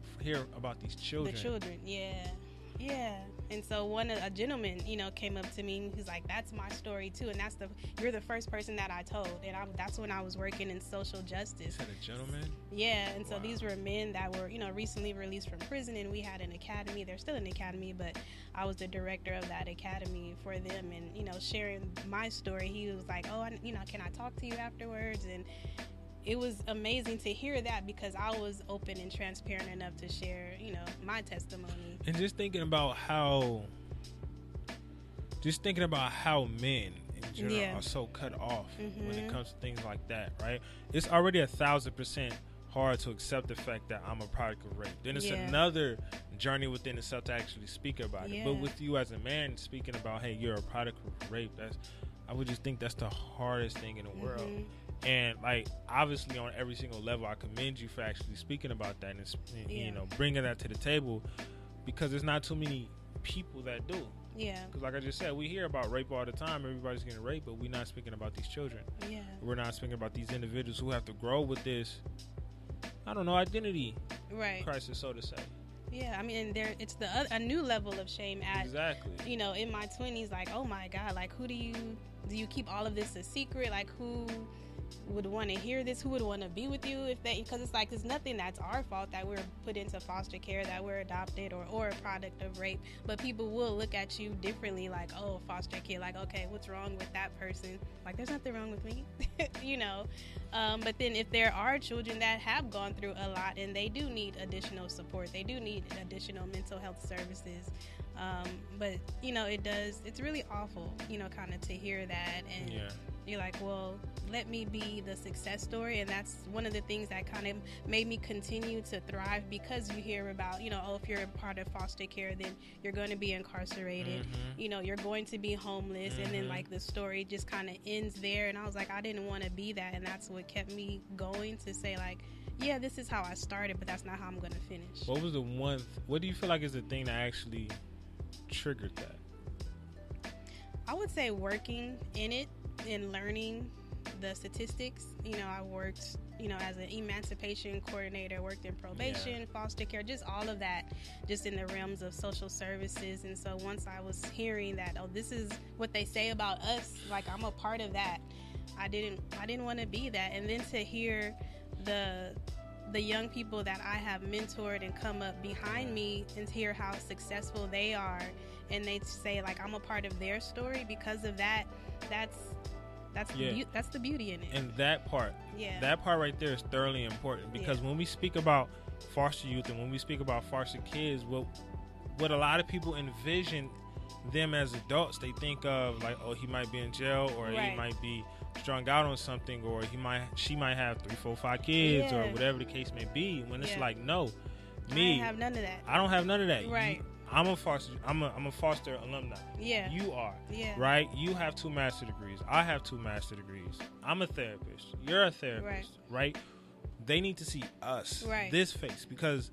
E: about these children.
F: The children, yeah. And so a gentleman, came up to me and he's like, that's my story too. And you're the first person that I told. And that's when I was working in social justice.
E: Is that a gentleman?
F: Yeah. And so these were men that were, recently released from prison, and we had an academy. They're still an academy, but I was the director of that academy for them. And, sharing my story, he was like, oh, can I talk to you afterwards? And it was amazing to hear that, because I was open and transparent enough to share, my testimony.
E: And just thinking about how men in general are so cut off when it comes to things like that, right? It's already 1,000% hard to accept the fact that I'm a product of rape. Then it's another journey within itself to actually speak about it. But with you as a man speaking about, hey, you're a product of rape, I would just think that's the hardest thing in the world. And like, obviously on every single level, I commend you for actually speaking about that and bringing that to the table, because there's not too many people that do.
F: Yeah.
E: Because like I just said, we hear about rape all the time. Everybody's getting raped, but we're not speaking about these children.
F: Yeah.
E: We're not speaking about these individuals who have to grow with this, identity crisis, so to say.
F: Yeah, I mean, it's a new level of shame at,
E: exactly.
F: In my 20s, like, oh my God, like, do you keep all of this a secret? Like, who would want to hear this? Who would want to be with you because it's like, there's nothing that's our fault that we're put into foster care, that we're adopted or a product of rape, but people will look at you differently, like, oh, foster kid, like, okay, what's wrong with that person? Like, there's nothing wrong with me. But then if there are children that have gone through a lot and they do need additional support, they do need additional mental health services, but it's really awful, kind of to hear that, and you're like, well, let me be the success story. And that's one of the things that kind of made me continue to thrive, because you hear about, if you're a part of foster care, then you're going to be incarcerated, you're going to be homeless, and then like the story just kind of ends there. And I was like, I didn't want to be that, and that's what kept me going, to say like, yeah, this is how I started, but that's not how I'm going to finish.
E: What do you feel like is the thing that actually triggered that?
F: I would say working in it and learning the statistics. I worked, as an emancipation coordinator, worked in probation, foster care, just all of that, just in the realms of social services. And so once I was hearing that, oh, this is what they say about us, like, I'm a part of that, I didn't want to be that. And then to hear the young people that I have mentored and come up behind me, and to hear how successful they are, and they say like, I'm a part of their story because of that, that's the beauty in it.
E: And that part right there is thoroughly important, because when we speak about foster youth and when we speak about foster kids, what a lot of people envision them as adults, they think of like, oh, he might be in jail, or he might be strung out on something, or she might have 3, 4, 5 kids, or whatever the case may be. When it's like, no, me,
F: I have none of that.
E: I don't have none of that.
F: Right.
E: I'm a foster alumni.
F: Yeah.
E: You are.
F: Yeah.
E: Right? You have 2 master degrees. I have 2 master degrees. I'm a therapist. You're a therapist. Right? They need to see us.
F: Right.
E: This face. Because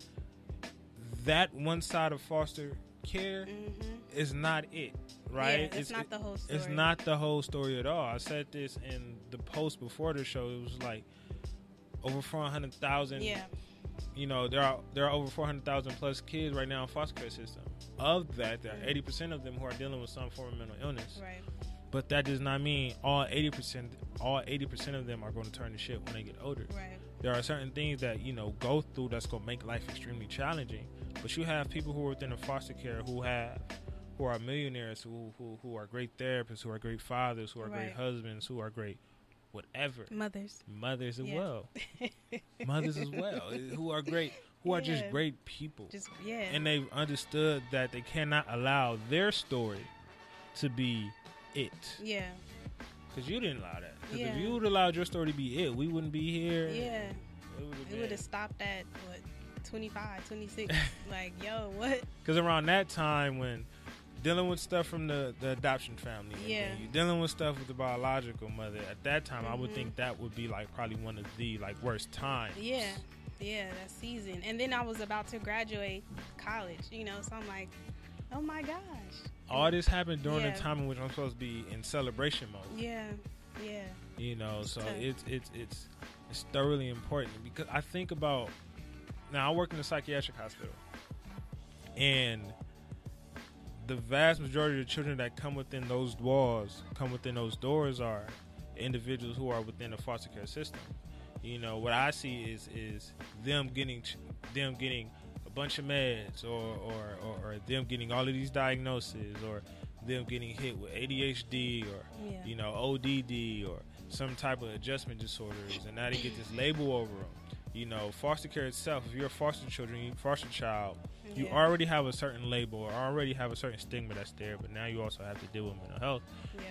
E: that one side of foster care is not it. Right?
F: Yeah, it's not the whole story.
E: It's not the whole story at all. I said this in the post before the show. It was like over 400,000.
F: Yeah.
E: There are over 400,000 plus kids right now in foster care system. Of that, there are 80% of them who are dealing with some form of mental illness.
F: Right.
E: But that does not mean all 80% of them are going to turn to shit when they get older.
F: Right.
E: There are certain things that go through that's going to make life extremely challenging. But you have people who are within the foster care who are millionaires, who are great therapists, who are great fathers, who are great husbands, who are great whatever. Mothers as well. Mothers as well, who are great, who are just great people. And they've understood that they cannot allow their story to be it.
F: Yeah.
E: Because you didn't allow that. Because if you would allowed your story to be it, we wouldn't be here.
F: Yeah. It would have stopped at 25, 26. Like, yo, what?
E: Because around that time when dealing with stuff from the adoption family. And then you're dealing with stuff with the biological mother. At that time, I would think that would be like probably one of the like worst times.
F: Yeah, that season. And then I was about to graduate college, you know, so I'm like, oh my gosh.
E: All this happened during the time in which I'm supposed to be in celebration mode.
F: Yeah.
E: You know, so it's thoroughly important, because I think about, now I work in a psychiatric hospital, and the vast majority of the children that come within those walls, come within those doors, are individuals who are within the foster care system. You know, what I see is them getting a bunch of meds, or them getting all of these diagnoses, or them getting hit with ADHD, or you know, ODD, or some type of adjustment disorders, and now they get this label over them. You know, foster care itself, if you're a foster child, you already have a certain label, or already have a certain stigma that's there, but now you also have to deal with mental health,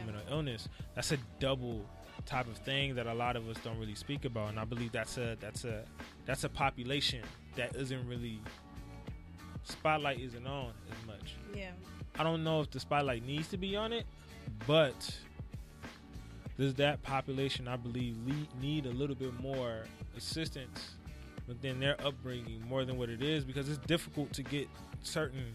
E: mental illness. That's a double type of thing that a lot of us don't really speak about, and I believe that's a population that isn't really, spotlight isn't on as much. I don't know if the spotlight needs to be on it, but does that population, I believe, need a little bit more assistance within their upbringing more than what it is, because it's difficult to get certain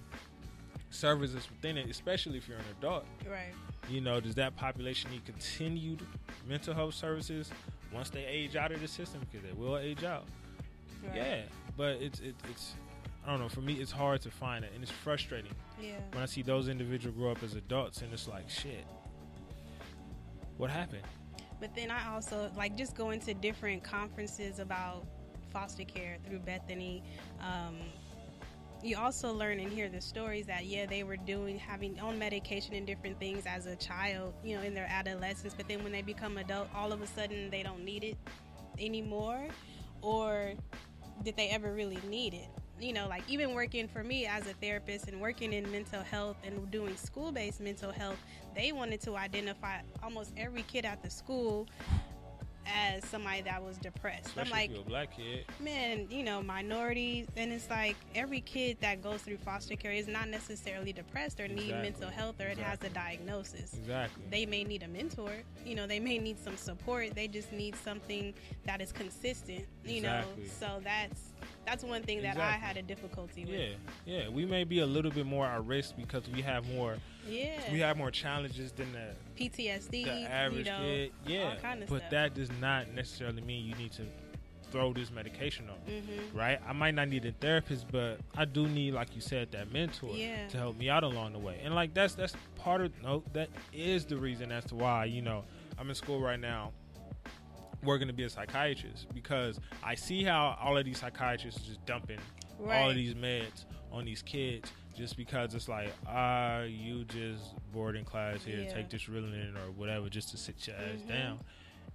E: services within it, especially if you're an adult.
F: Right.
E: You know, does that population need continued mental health services once they age out of the system? Because they will age out. Right. Yeah, but it's I don't know, for me it's hard to find it, and it's frustrating when I see those individuals grow up as adults, and it's like, shit, what happened?
F: But then I also like just going to different conferences about foster care through Bethany. You also learn and hear the stories that they were having on medication and different things as a child, you know, in their adolescence, but then when they become adult, all of a sudden they don't need it anymore. Or did they ever really need it? You know, like even working for me as a therapist and working in mental health and doing school-based mental health, they wanted to identify almost every kid at the school as somebody that was depressed.
E: Especially
F: I'm like,
E: if you're a black kid.
F: Man, you know, minorities, and it's like every kid that goes through foster care is not necessarily depressed or need mental health, or it has a diagnosis.
E: Exactly.
F: They may need a mentor, you know, they may need some support. They just need something that is consistent, you know. So that's one thing that I had a difficulty with.
E: Yeah. We may be a little bit more at risk because we have more challenges than the
F: PTSD,
E: the average kid.
F: all kind of
E: but
F: stuff.
E: That does not necessarily mean you need to throw this medication on, right? I might not need a therapist, but I do need, like you said, that mentor to help me out along the way. And like that's part of that is the reason as to why, you know, I'm in school right now working to be a psychiatrist, because I see how all of these psychiatrists are just dumping all of these meds on these kids just because it's like, you just bored in class here, take this Ritalin or whatever just to sit your ass down.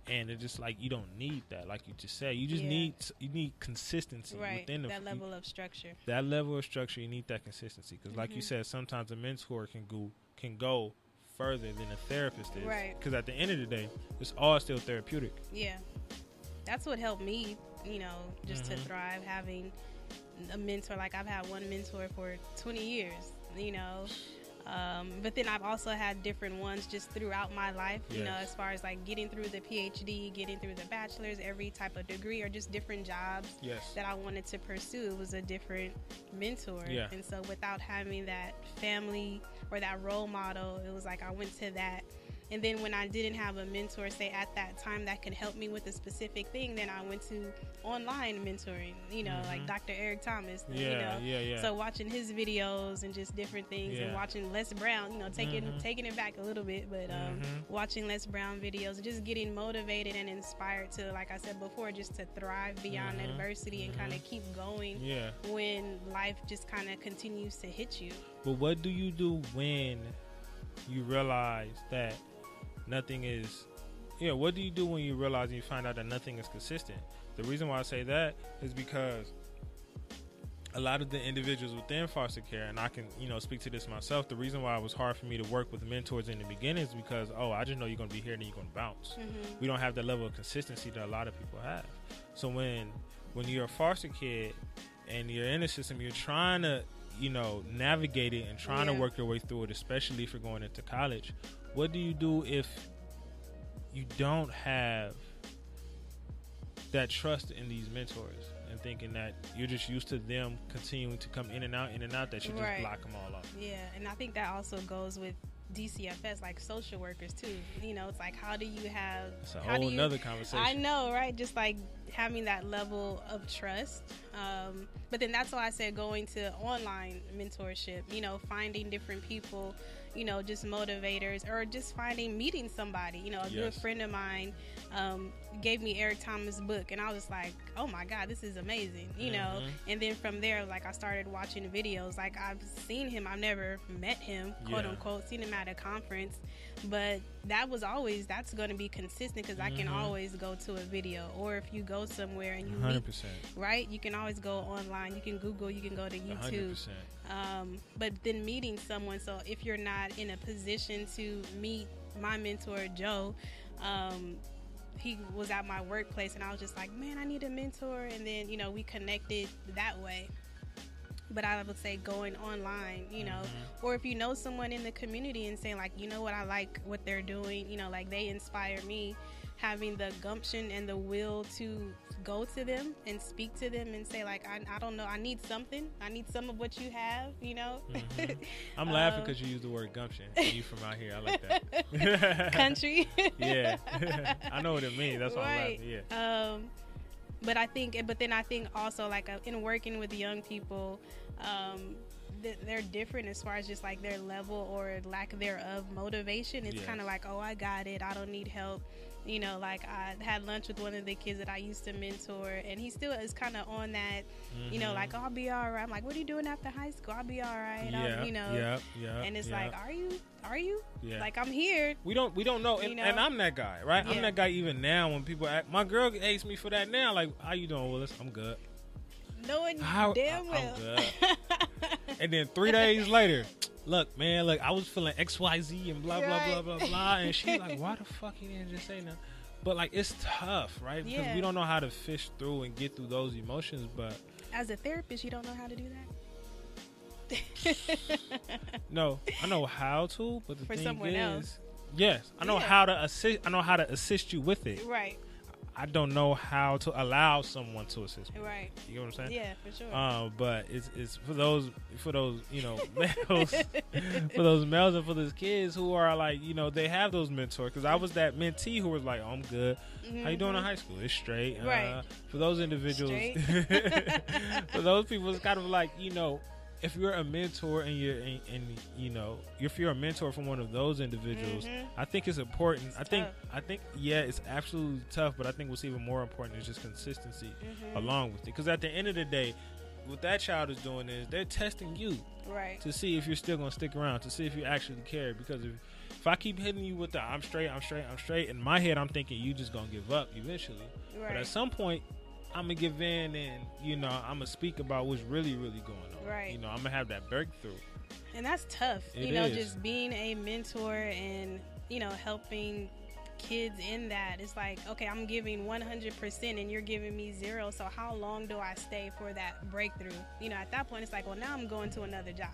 E: And it's just like, you don't need that, like you just said. You just need consistency within
F: that level of structure.
E: That level of structure, you need that consistency, because like you said, sometimes a mentor can go further than a therapist is, because at the end of the day, it's all still therapeutic.
F: That's what helped me, you know, just to thrive, having a mentor. Like I've had one mentor for 20 years, you know, but then I've also had different ones just throughout my life, you know, as far as like getting through the PhD, getting through the bachelor's, every type of degree, or just different jobs that I wanted to pursue. It was a different mentor. And so without having that family or that role model, it was like I went to that. And then when I didn't have a mentor, say at that time, that could help me with a specific thing, then I went to online mentoring, you know, like Dr. Eric Thomas, you know. So watching his videos and just different things, and watching Les Brown, you know, taking it back a little bit, but watching Les Brown videos and just getting motivated and inspired to, like I said before, just to thrive beyond adversity and kind of keep going when life just kind of continues to hit you.
E: But what do you do when you realize that nothing is, what do you do when you realize and you find out that nothing is consistent? The reason why I say that is because a lot of the individuals within foster care, and I can, you know, speak to this myself, the reason why it was hard for me to work with mentors in the beginning is because, I just know you're going to be here and then you're going to bounce. We don't have that level of consistency that a lot of people have. So when you're a foster kid and you're in the system, you're trying to navigate it and trying to work your way through it, especially if you're going into college. What do you do if you don't have that trust in these mentors and thinking that you're just used to them continuing to come in and out, that you just block them all off?
F: Yeah, and I think that also goes with DCFS, like social workers too. It's like, how do you have?
E: It's a whole nother conversation.
F: I know, right? Just like having that level of trust. But then that's why I said going to online mentorship. Finding different people. Just motivators, or just meeting somebody. A good friend of mine gave me Eric Thomas' book, and I was just like, oh my God, this is amazing, And then from there, like, I started watching videos. Like, I've seen him, I've never met him, quote unquote, seen him at a conference, but that's going to be consistent, because I can always go to a video, or if you go somewhere and you
E: 100%.
F: Right, you can always go online, you can Google, you can go to YouTube. 100%. But then meeting someone, so if you're not in a position to meet my mentor Joe, he was at my workplace, and I was just like, man, I need a mentor, and then we connected that way. But I would say going online, or if you know someone in the community and saying, like, what, I like what they're doing, like, they inspire me, having the gumption and the will to go to them and speak to them and say, like, I don't know, I need something, I need some of what you have,
E: I'm laughing because you use the word gumption. You from out here, I like that.
F: Country.
E: Yeah. I know what it means, that's why I'm laughing. Yeah.
F: But then I think also, like, in working with young people, they're different as far as just like their level or lack thereof motivation. It's kind of like, oh, I got it, I don't need help. Like, I had lunch with one of the kids that I used to mentor, and he still is kind of on that, like, oh, I'll be all right. I'm like, what are you doing after high school? I'll be all right.
E: Yeah.
F: And it's like, are you? Yeah. Like, I'm here.
E: We don't know. And I'm that guy, right? Yeah. I'm that guy even now when people ask. My girl asks me for that now. Like, how you doing, Willis? I'm good.
F: Knowing damn well.
E: I'm good. And then 3 days later, look, I was feeling XYZ and blah, blah, blah, blah, blah. And she's like, why the fuck you didn't just say that? But, like, it's tough, right? Because we don't know how to fish through and get through those emotions. But
F: as a therapist, you don't know how to do that?
E: No, I know how to, but the
F: for
E: thing
F: someone
E: is,
F: else.
E: Yes, I know how to assist. I know how to assist you with it.
F: Right.
E: I don't know how to allow someone to assist me.
F: Right.
E: You know what I'm saying?
F: Yeah, for sure.
E: But it's for those males, for those males and for those kids who are like, they have those mentors. Because I was that mentee who was like, oh, I'm good. How you doing in high school? It's straight.
F: Right.
E: For those individuals, for those people, it's kind of like, if you're a mentor and if you're a mentor from one of those individuals, I think it's important. I think it's absolutely tough, but I think what's even more important is just consistency along with it. Because at the end of the day, what that child is doing is they're testing you,
F: right, to
E: see if you're still gonna stick around, to see if you actually care. Because if I keep hitting you with the I'm straight, in my head I'm thinking you just gonna give up eventually. Right. But at some point, I'm gonna give in, and I'm gonna speak about what's really, really going on.
F: Right.
E: I'm gonna have that breakthrough.
F: And that's tough.
E: It is.
F: Just being a mentor and helping kids in that. It's like, okay, I'm giving 100% and you're giving me 0. So how long do I stay for that breakthrough? At that point, it's like, well, now I'm going to another job.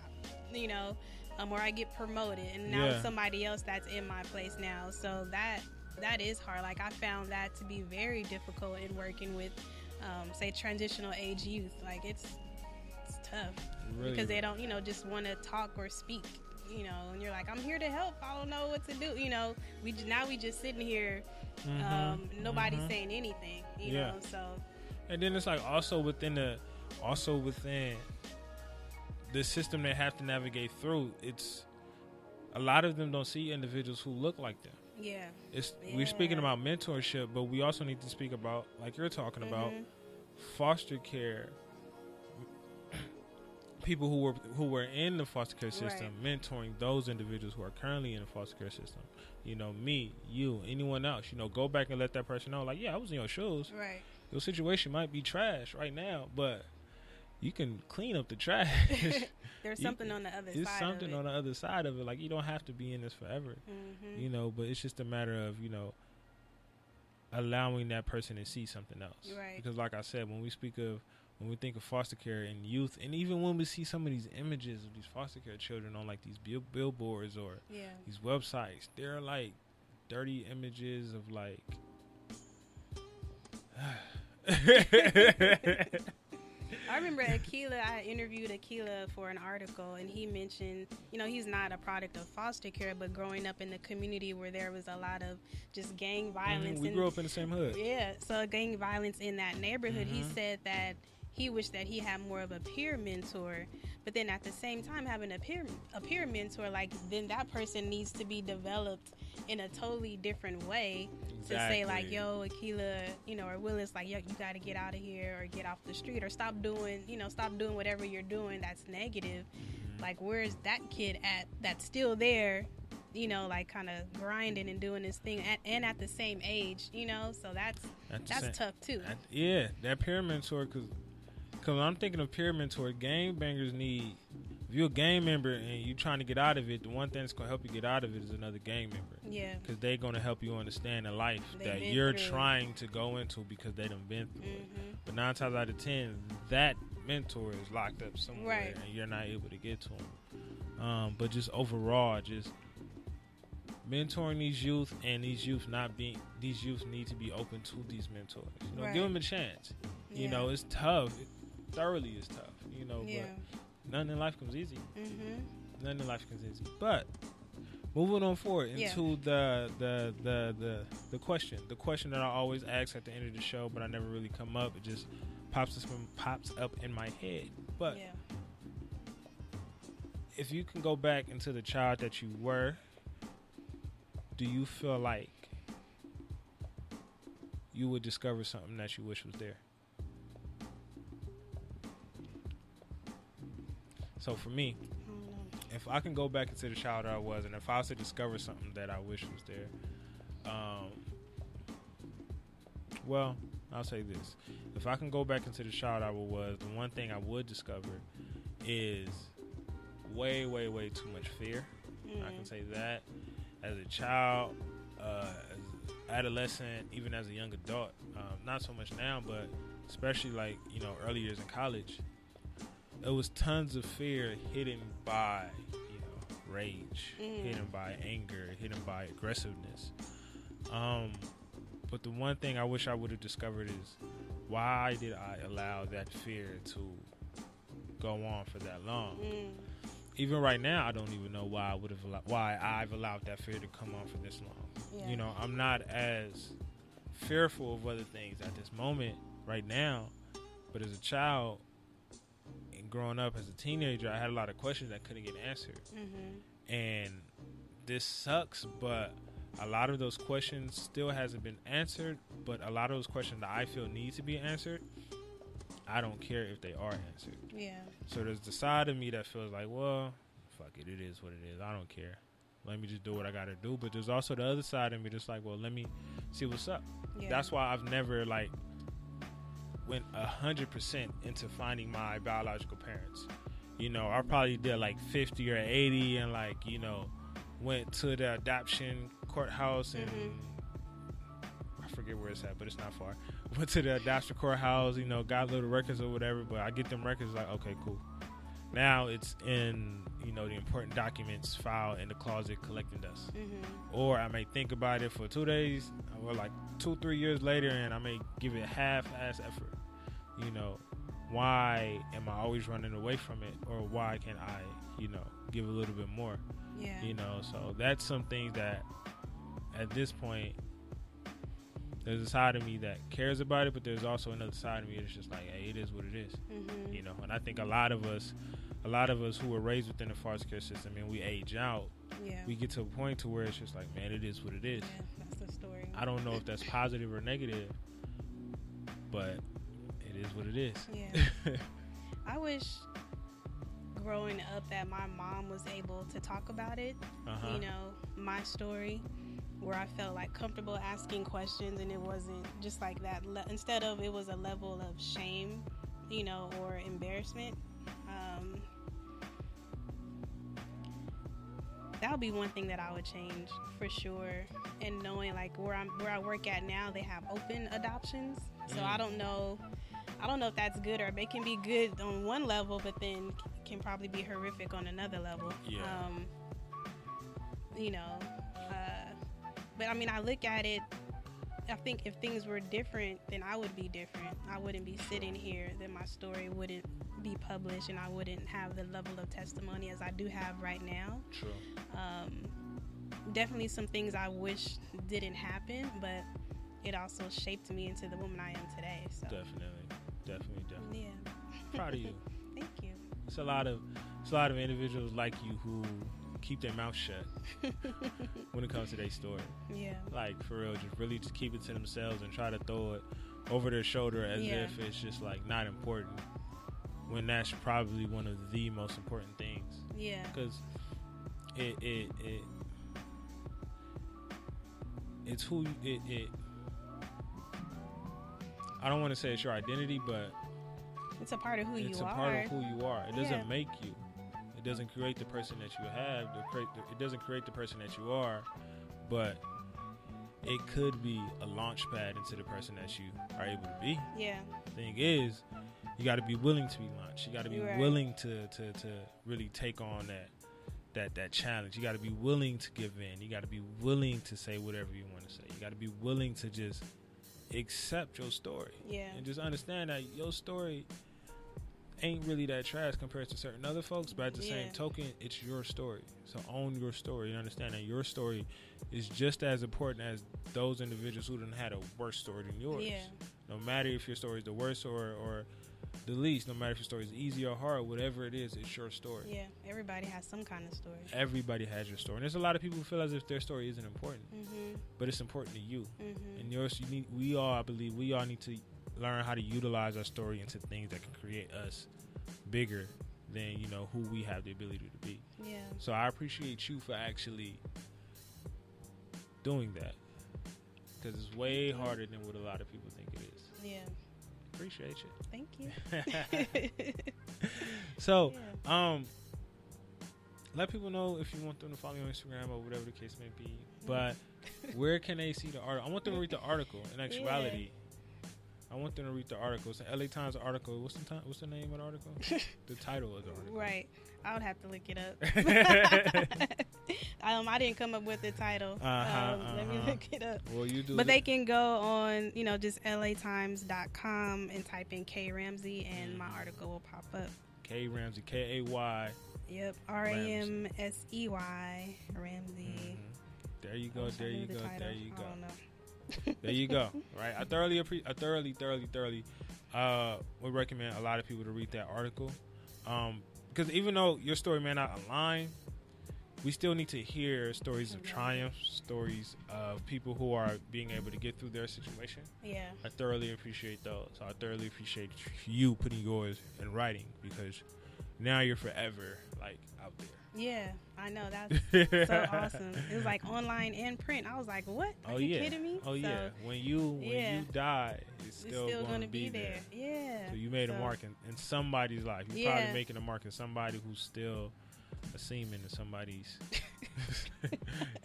F: Or I get promoted, and now it's somebody else that's in my place now. So that is hard. Like, I found that to be very difficult in working with, say, transitional age youth. Like, it's tough really, because they don't, just want to talk or speak, and you're like, I'm here to help. I don't know what to do. We just sitting here, nobody's saying anything, you know. So,
E: and then it's like also within the system they have to navigate through. It's a lot of them don't see individuals who look like them.
F: Yeah.
E: We're speaking about mentorship, but we also need to speak about, like you're talking about, foster care. People who were in the foster care system, mentoring those individuals who are currently in the foster care system. Me, you, anyone else. Go back and let that person know, like, yeah, I was in your shoes.
F: Right.
E: Your situation might be trash right now, but you can clean up the trash.
F: There's something on the other side of it.
E: There's something on the other side of it. Like, you don't have to be in this forever. But it's just a matter of, allowing that person to see something else.
F: Right.
E: Because like I said, when when we think of foster care and youth, and even when we see some of these images of these foster care children on like these billboards or these websites, they're like dirty images of like
F: I remember I interviewed Akila for an article, and he mentioned, he's not a product of foster care, but growing up in the community where there was a lot of just gang violence.
E: We grew up in the same hood.
F: Yeah, so gang violence in that neighborhood. He said that he wished that he had more of a peer mentor, but then at the same time having a peer mentor, like, then that person needs to be developed in a totally different way to say like, yo, Akila, or Willis, like, yo, you got to get out of here or get off the street or stop doing whatever you're doing that's negative. Like, where's that kid at that's still there, like kind of grinding and doing this thing and at the same age, so that's tough too.
E: That peer mentor, because I'm thinking of peer mentor, gang bangers need, if you're a gang member and you're trying to get out of it, the one thing that's going to help you get out of it is another gang member.
F: Yeah.
E: Because they're going to help you understand the life that you're trying to go into because they done been through it. But 9 times out of 10, that mentor is locked up somewhere and you're not able to get to them. But just overall, just mentoring these youth, and these youth need to be open to these mentors. Give them a chance. It's tough. It thoroughly is tough. But nothing in life comes easy. Nothing in life comes easy. But moving on forward into the question that I always ask at the end of the show, but I never really come up. It just pops up in my head. But if you can go back into the child that you were, do you feel like you would discover something that you wish was there? So for me, if I can go back into the child I was, and if I was to discover something that I wish was there, well, I'll say this. If I can go back into the child I was, the one thing I would discover is way, way, way too much fear. I can say that. As a child, as adolescent, even as a young adult, not so much now, but especially like, early years in college, it was tons of fear hidden by, rage, hidden by anger, hidden by aggressiveness. But the one thing I wish I would have discovered is, why did I allow that fear to go on for that long? Even right now, I don't even know why I've allowed that fear to come on for this long. Yeah. I'm not as fearful of other things at this moment right now, but as a child and growing up as a teenager, I had a lot of questions that couldn't get answered. And this sucks, but a lot of those questions still hasn't been answered, but a lot of those questions that I feel need to be answered, I don't care if they are answered.
F: Yeah.
E: So there's the side of me that feels like, well, fuck it, it is what it is. I don't care. Let me just do what I got to do. But there's also the other side of me that's like, well, let me see what's up. Yeah. That's why I've never, went 100% into finding my biological parents. I probably did 50 or 80 and went to the adoption courthouse and I forget where it's at, but it's not far. Went to the adoption courthouse, got little records or whatever, but I get them records okay, cool. Now it's in, the important documents file in the closet collecting dust. Or I may think about it for 2 days or 2-3 years later and I may give it half-ass effort. Why am I always running away from it? Or why can't I, give a little bit more?
F: Yeah.
E: So that's something that at this point, there's a side of me that cares about it, but there's also another side of me that's just like, hey, it is what it is. And I think a lot of us who were raised within the foster care system and we age out, we get to a point to where it's just like, man, it is what it is.
F: Yeah, that's the story.
E: I don't know if that's positive or negative, but it is what it is.
F: Yeah. I wish growing up that my mom was able to talk about it, my story, where I felt comfortable asking questions and it wasn't just like that. Instead of it was a level of shame, or embarrassment. That would be one thing that I would change for sure. And knowing where I work at now, they have open adoptions. So I don't know I don't know if that's good, or it can be good on one level, but then can probably be horrific on another level.
E: Yeah.
F: You know, but I mean, I look at it, I think if things were different, then I would be different. I wouldn't be sitting here, then my story wouldn't be published, and I wouldn't have the level of testimony as I do have right now.
E: True.
F: Definitely some things I wish didn't happen, but it also shaped me into the woman I am today. So
E: Definitely.
F: yeah.
E: Proud of you.
F: Thank you.
E: It's a lot of individuals like you who keep their mouth shut when it comes to their story.
F: Yeah.
E: Like, for real, just keep it to themselves and try to throw it over their shoulder as
F: Yeah.
E: if it's just like not important, when that's probably one of the most important things.
F: Yeah.
E: Because it's who it I don't want to say it's your identity, but
F: It's a part of who you are.
E: it's a part of who you are. It doesn't
F: Yeah.
E: make you. It doesn't create the person that you have. It doesn't create the person that you are, but it could be a launch pad into the person that you are able to be.
F: Yeah.
E: Thing is, you got to be willing to be launched. You got to be
F: Right.
E: willing to really take on that challenge. You got to be willing to give in. You got to be willing to say whatever you want to say. You got to be willing to just accept your story.
F: Yeah.
E: And just understand that your story ain't really that trash compared to certain other folks, but at the same
F: Yeah.
E: token, it's your story. So own your story and understand that your story is just as important as those individuals who done had a worse story than yours.
F: Yeah.
E: No matter if your story is the worst or the least, no matter if your story is easy or hard, whatever it is, it's your story.
F: Yeah. Everybody has some kind of story.
E: Everybody has your story. And there's a lot of people who feel as if their story isn't important,
F: Mhm.
E: but it's important to you.
F: Mhm.
E: And yours, I believe we all need to learn how to utilize our story into things that can create us bigger than, who we have the ability to be.
F: Yeah.
E: So I appreciate you for actually doing that, because it's way harder than what a lot of people think it is.
F: Yeah.
E: Appreciate you.
F: Thank you.
E: So,
F: Yeah.
E: let people know if you want them to follow you on Instagram or whatever the case may be. But where can they see the article? I want them to read the article. In actuality, I want them to read the article. It's an LA Times article. What's the name of the article? The title of the article.
F: Right. I would have to look it up. I didn't come up with the title. Let me look it up.
E: Well, you do.
F: But they can go on, just latimes.com and type in K Ramsey, and my article will pop up.
E: K Ramsey, K-A-Y.
F: Yep, Ramsey, Ramsey.
E: There you go. There you go. There you
F: I
E: go.
F: don't know.
E: There you go. Right. I thoroughly would recommend a lot of people to read that article. Because even though your story may not align, we still need to hear stories of triumph, stories of people who are being able to get through their situation.
F: Yeah.
E: I thoroughly appreciate those. So I thoroughly appreciate you putting yours in writing, because now you're forever out there.
F: Yeah, I know. That's so awesome. It was like online and print. I was like, what? Are you kidding me?
E: Oh, yeah. When you die, it's still going to be there.
F: Yeah.
E: So you made a mark in somebody's life. You're probably making a mark in somebody who's still a seaman in somebody's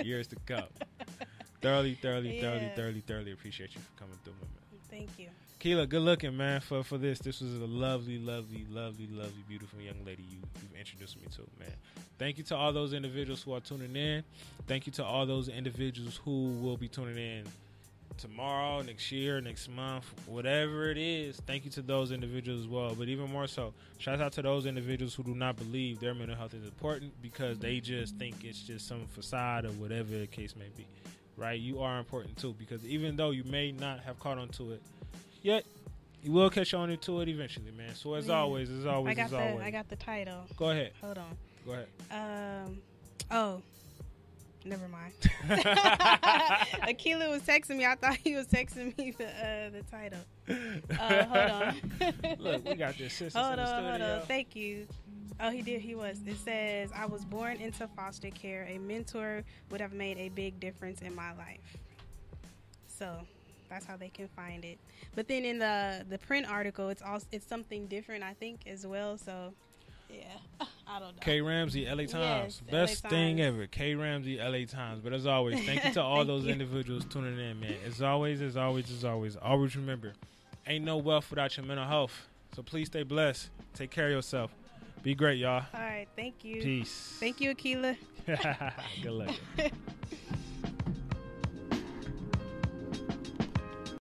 E: years to come. Thoroughly appreciate you for coming through, man.
F: Thank you.
E: Keela, good looking, man, for this. This was a lovely, beautiful young lady you've introduced me to, man. Thank you to all those individuals who are tuning in. Thank you to all those individuals who will be tuning in tomorrow, next year, next month, whatever it is. Thank you to those individuals as well. But even more so, shout out to those individuals who do not believe their mental health is important because they just think it's just some facade or whatever the case may be. Right? You are important too, because even though you may not have caught on to it yet, you will catch on to it eventually, man. So as always,
F: I got the title.
E: Go ahead.
F: Hold on.
E: Go ahead.
F: Oh, never mind. Akila was texting me. I thought he was texting me the title. Hold on.
E: Look, we got this sister.
F: Hold on. Thank you. Oh, he did. He was. It says, I was born into foster care. A mentor would have made a big difference in my life. So that's how they can find it. But then in the print article, it's something different, I think, as well. So, yeah, I don't know.
E: K Ramsey, LA Times.
F: Yes,
E: Best
F: LA
E: thing
F: Times.
E: ever. K Ramsey, LA Times. But as always, thank you to all those individuals tuning in, man. As always, always remember, ain't no wealth without your mental health. So please stay blessed. Take care of yourself. Be great, y'all.
F: All right. Thank you.
E: Peace.
F: Thank you, Akila.
E: Good luck.